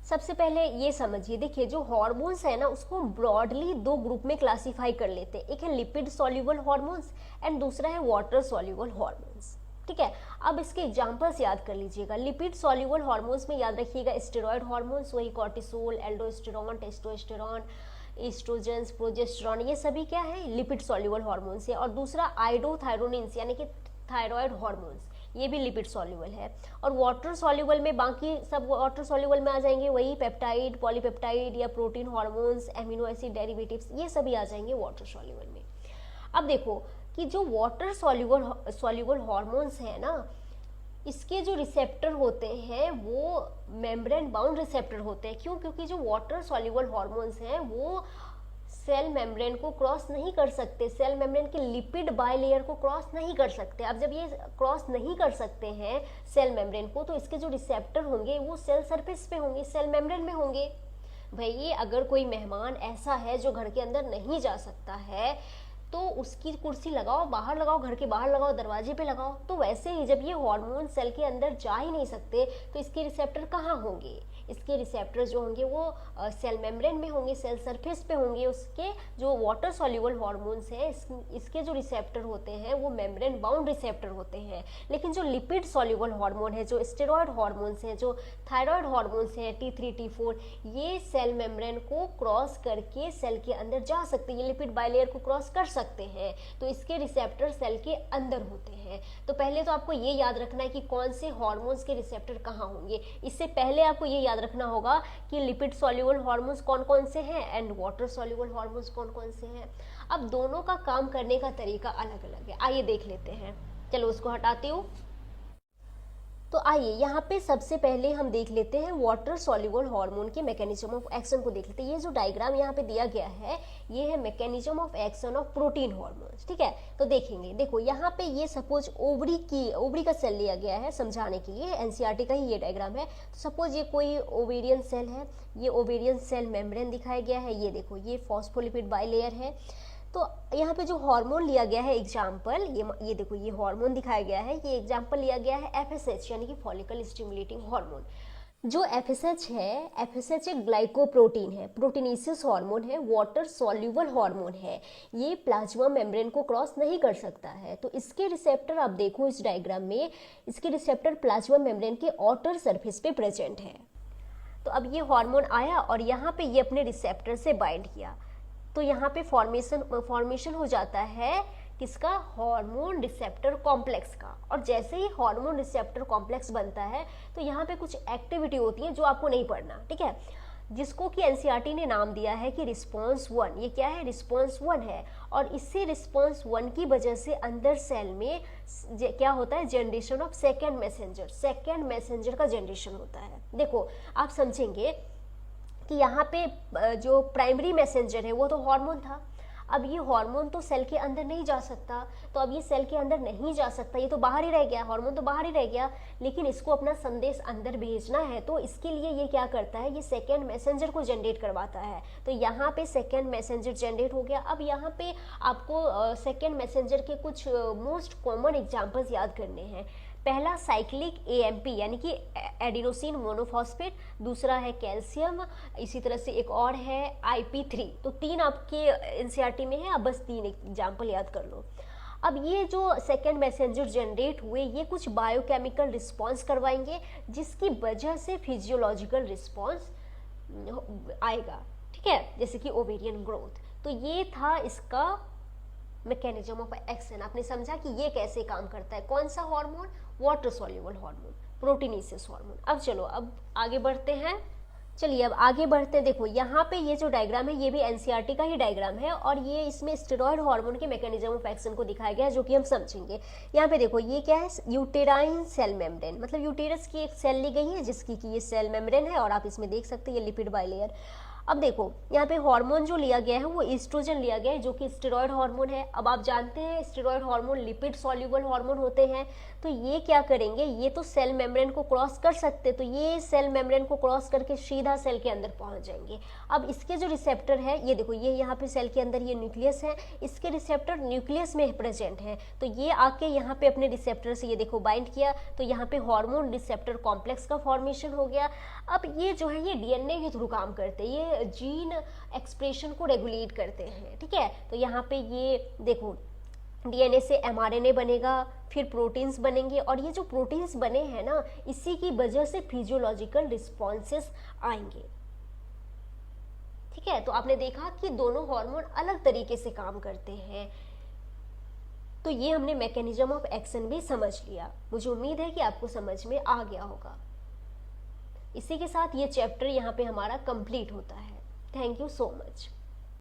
सबसे पहले ये समझिए, देखिए जो हार्मोन्स है ना उसको ब्रॉडली दो ग्रुप में क्लासिफाई कर लेते हैं, एक है लिपिड सॉल्युबल हार्मोन्स एंड दूसरा है वाटर सॉल्युबल हार्मोन्स। ठीक है, अब इसके एग्जांपल्स याद कर लीजिएगा। लिपिड सॉल्युबल हार्मोन्स में याद रखिएगा स्टेरॉयड हार्मोन्स, वही cortisol, aldosterone, testosterone, oestrogens, progesterone, ये सभी क्या है लिपिड सॉल्युबल हार्मोन्स है। और दूसरा आइडोथायरोनिन्स यानी कि थायराइड हार्मोन्स, ये भी लिपिड सॉल्युबल है। और वाटर सॉल्युबल में बाकी सब वाटर सॉल्युबल में आ जाएंगे, वही पेप्टाइड, पॉलीपेप्टाइड या protein hormones, amino acid derivatives, ये सभी आ जाएंगे वाटर सॉल्युबल में। अब देखो कि जो वाटर सॉल्युबल हार्मोन्स है ना इसके जो रिसेप्टर होते हैं वो मेम्ब्रेन बाउंड रिसेप्टर होते हैं। क्यों? क्योंकि जो वाटर सॉल्युबल हार्मोन्स हैं वो सेल मेम्ब्रेन को क्रॉस नहीं कर सकते, सेल मेम्ब्रेन के लिपिड बायलेयर को क्रॉस नहीं कर सकते। अब जब ये क्रॉस नहीं कर सकते हैं सेल मेम्ब्रेन को, तो इसके जो रिसेप्टर होंगे वो सेल सरफेस पे होंगे, सेल मेम्ब्रेन में होंगे। भाई अगर कोई मेहमान ऐसा है जो घर के अंदर नहीं जा सकता है तो उसकी कुर्सी लगाओ, बाहर लगाओ, घर के बाहर लगाओ, दरवाजे पे लगाओ। तो वैसे ही जब ये हार्मोन सेल के अंदर जा ही नहीं सकते तो इसके रिसेप्टर कहाँ होंगे, इसके रिसेप्टर जो होंगे वो सेल मेम्ब्रेन में होंगे, सेल सरफेस पे होंगे। उसके जो वाटर सॉल्युबल हार्मोन्स हैं इसके जो रिसेप्टर होते हैं वो मेम्ब्रेन बाउंड रिसेप्टर होते हैं। लेकिन जो लिपिड सॉल्युबल हार्मोन है, जो स्टेरॉयड हार्मोन्स हैं, जो थायराइड हार्मोन्स हैं T3 T4, ये सेल मेम्ब्रेन को क्रॉस करके सेल के अंदर जा सकते हैं, ये लिपिड बायलेयर को क्रॉस कर सकते हैं। तो इसके रिसेप्टर सेल के अंदर होते हैं। तो पहले तो आपको ये याद रखना है कि कौन से हार्मोन्स के रिसेप्टर कहाँ होंगे। इससे पहले आपको ये याद रखना होगा कि लिपिड सॉल्युबल हार्मोन्स कौन कौन से हैं एंड वाटर सॉल्युबल हार्मोन्स कौन कौन से हैं। अब दोनों का काम करने का तरीका अलग अलग है, आइए देख लेते हैं। चलो उसको हटाती हूँ। तो आइए यहाँ पे सबसे पहले हम देख लेते हैं वाटर सॉल्युबल हार्मोन के मैकेनिज्म ऑफ एक्शन को देख लेते हैं। ये जो डायग्राम यहाँ पे दिया गया है ये है mechanism of action of protein hormones. ठीक है, तो देखेंगे, देखो यहाँ पे ये सपोज ओवरी का सेल लिया गया है समझाने के लिए, एनसीईआरटी का ही ये डायग्राम है। तो सपोज ये कोई ओवेरियन सेल है, ये ओवेरियन सेल मेम्ब्रेन दिखाया गया है, ये देखो ये फॉस्फोलिपिड बाइलेयर है। तो यहाँ पे जो हार्मोन लिया गया है एग्जाम्पल, ये देखो ये हार्मोन दिखाया गया है, ये एग्जाम्पल लिया गया है FSH यानी कि फॉलिकल स्टिमुलेटिंग हार्मोन। जो FSH है, FSH एक ग्लाइकोप्रोटीन है, प्रोटीनेसिस हार्मोन है, वाटर सॉल्युबल हार्मोन है। ये प्लाज्मा मेम्ब्रेन को क्रॉस नहीं कर सकता है। तो इसके रिसेप्टर आप देखो इस डायग्राम में, इसके रिसेप्टर प्लाज्मा मेम्ब्रेन के आउटर सरफेस पे प्रेजेंट है। तो अब ये हार्मोन आया और यहाँ पे ये अपने रिसेप्टर से बाइंड किया, तो यहाँ पे फॉर्मेशन हो जाता है किसका, हार्मोन रिसेप्टर कॉम्प्लेक्स का। और जैसे ही हार्मोन रिसेप्टर कॉम्प्लेक्स बनता है तो यहाँ पे कुछ एक्टिविटी होती है जो आपको नहीं पढ़ना, ठीक है, जिसको कि एनसीईआरटी ने नाम दिया है कि रिस्पॉन्स 1। ये क्या है, रिस्पॉन्स 1 है। और इससे रिस्पॉन्स 1 की वजह से अंदर सेल में क्या होता है, जनरेशन ऑफ सेकेंड मैसेंजर का जनरेशन होता है। देखो आप समझेंगे कि यहाँ पे जो प्राइमरी मैसेंजर है वो तो हार्मोन था। अब ये हार्मोन तो सेल के अंदर नहीं जा सकता, तो अब ये सेल के अंदर नहीं जा सकता, ये तो बाहर ही रह गया, हार्मोन तो बाहर ही रह गया, लेकिन इसको अपना संदेश अंदर भेजना है। तो इसके लिए ये क्या करता है, ये सेकेंड मैसेंजर को जनरेट करवाता है। तो यहाँ पे सेकेंड मैसेंजर जनरेट हो गया। अब यहाँ पे आपको सेकेंड मैसेंजर के कुछ मोस्ट कॉमन एग्जाम्पल्स याद करने हैं। पहला साइक्लिक AMP यानी कि एडिनोसिन मोनोफॉस्फेट, दूसरा है कैल्शियम, इसी तरह से एक और है IP3। तो 3 आपके एनसीईआरटी में है, अब बस 3 एग्जाम्पल याद कर लो। अब ये जो सेकेंड मैसेंजर जनरेट हुए ये कुछ बायोकेमिकल रिस्पॉन्स करवाएंगे जिसकी वजह से फिजियोलॉजिकल रिस्पॉन्स आएगा, ठीक है, जैसे कि ओवेरियन ग्रोथ। तो ये था इसका मैकेनिज्म ऑफ एक्शन। आपने समझा कि ये कैसे काम करता है, कौन सा hormone, water soluble hormone, proteinaceous hormone. अब चलो अब आगे बढ़ते हैं, चलिए अब आगे बढ़ते हैं। देखो यहाँ पे ये जो डायग्राम है ये भी एनसीईआरटी का ही डायग्राम है और ये इसमें स्टेरॉयड हार्मोन के मैकेनिज्म ऑफ एक्शन को दिखाया गया है जो कि हम समझेंगे। यहाँ पे देखो ये क्या है, यूटेराइन सेल मेम्ब्रेन, मतलब यूटेरस की एक सेल ली गई है जिसकी कि ये सेल मेम्ब्रेन है और आप इसमें देख सकते हैं ये लिपिड बाइलेयर। अब देखो यहाँ पे हार्मोन जो लिया गया है वो ईस्ट्रोजन लिया गया है जो कि स्टेरॉयड हार्मोन है। अब आप जानते हैं steroid hormone lipid soluble hormone होते हैं, तो ये क्या करेंगे, ये तो सेल मेम्ब्रेन को क्रॉस कर सकते, तो ये सेल मेम्ब्रेन को क्रॉस करके सीधा सेल के अंदर पहुंच जाएंगे। अब इसके जो रिसेप्टर है ये देखो, ये यहाँ पे सेल के अंदर ये न्यूक्लियस है, इसके रिसेप्टर न्यूक्लियस में प्रेजेंट है, तो ये आके यहाँ पे अपने रिसेप्टर से ये देखो बाइंड किया, तो यहाँ पे हार्मोन रिसेप्टर कॉम्प्लेक्स का फॉर्मेशन हो गया। अब ये जो है ये डीएनए के थ्रू काम करते हैं, ये जीन एक्सप्रेशन को रेगुलेट करते हैं, ठीक है। तो यहाँ पे ये देखो डीएनए से एमआरएनए बनेगा, फिर प्रोटीन्स बनेंगे और ये जो प्रोटीन्स बने हैं ना इसी की वजह से फिजियोलॉजिकल रिस्पॉन्सेस आएंगे, ठीक है। तो आपने देखा कि दोनों हार्मोन अलग तरीके से काम करते हैं। तो ये हमने मैकेनिज्म ऑफ एक्शन भी समझ लिया। मुझे उम्मीद है कि आपको समझ में आ गया होगा। इसी के साथ ये चैप्टर यहाँ पे हमारा कंप्लीट होता है। Thank you so much.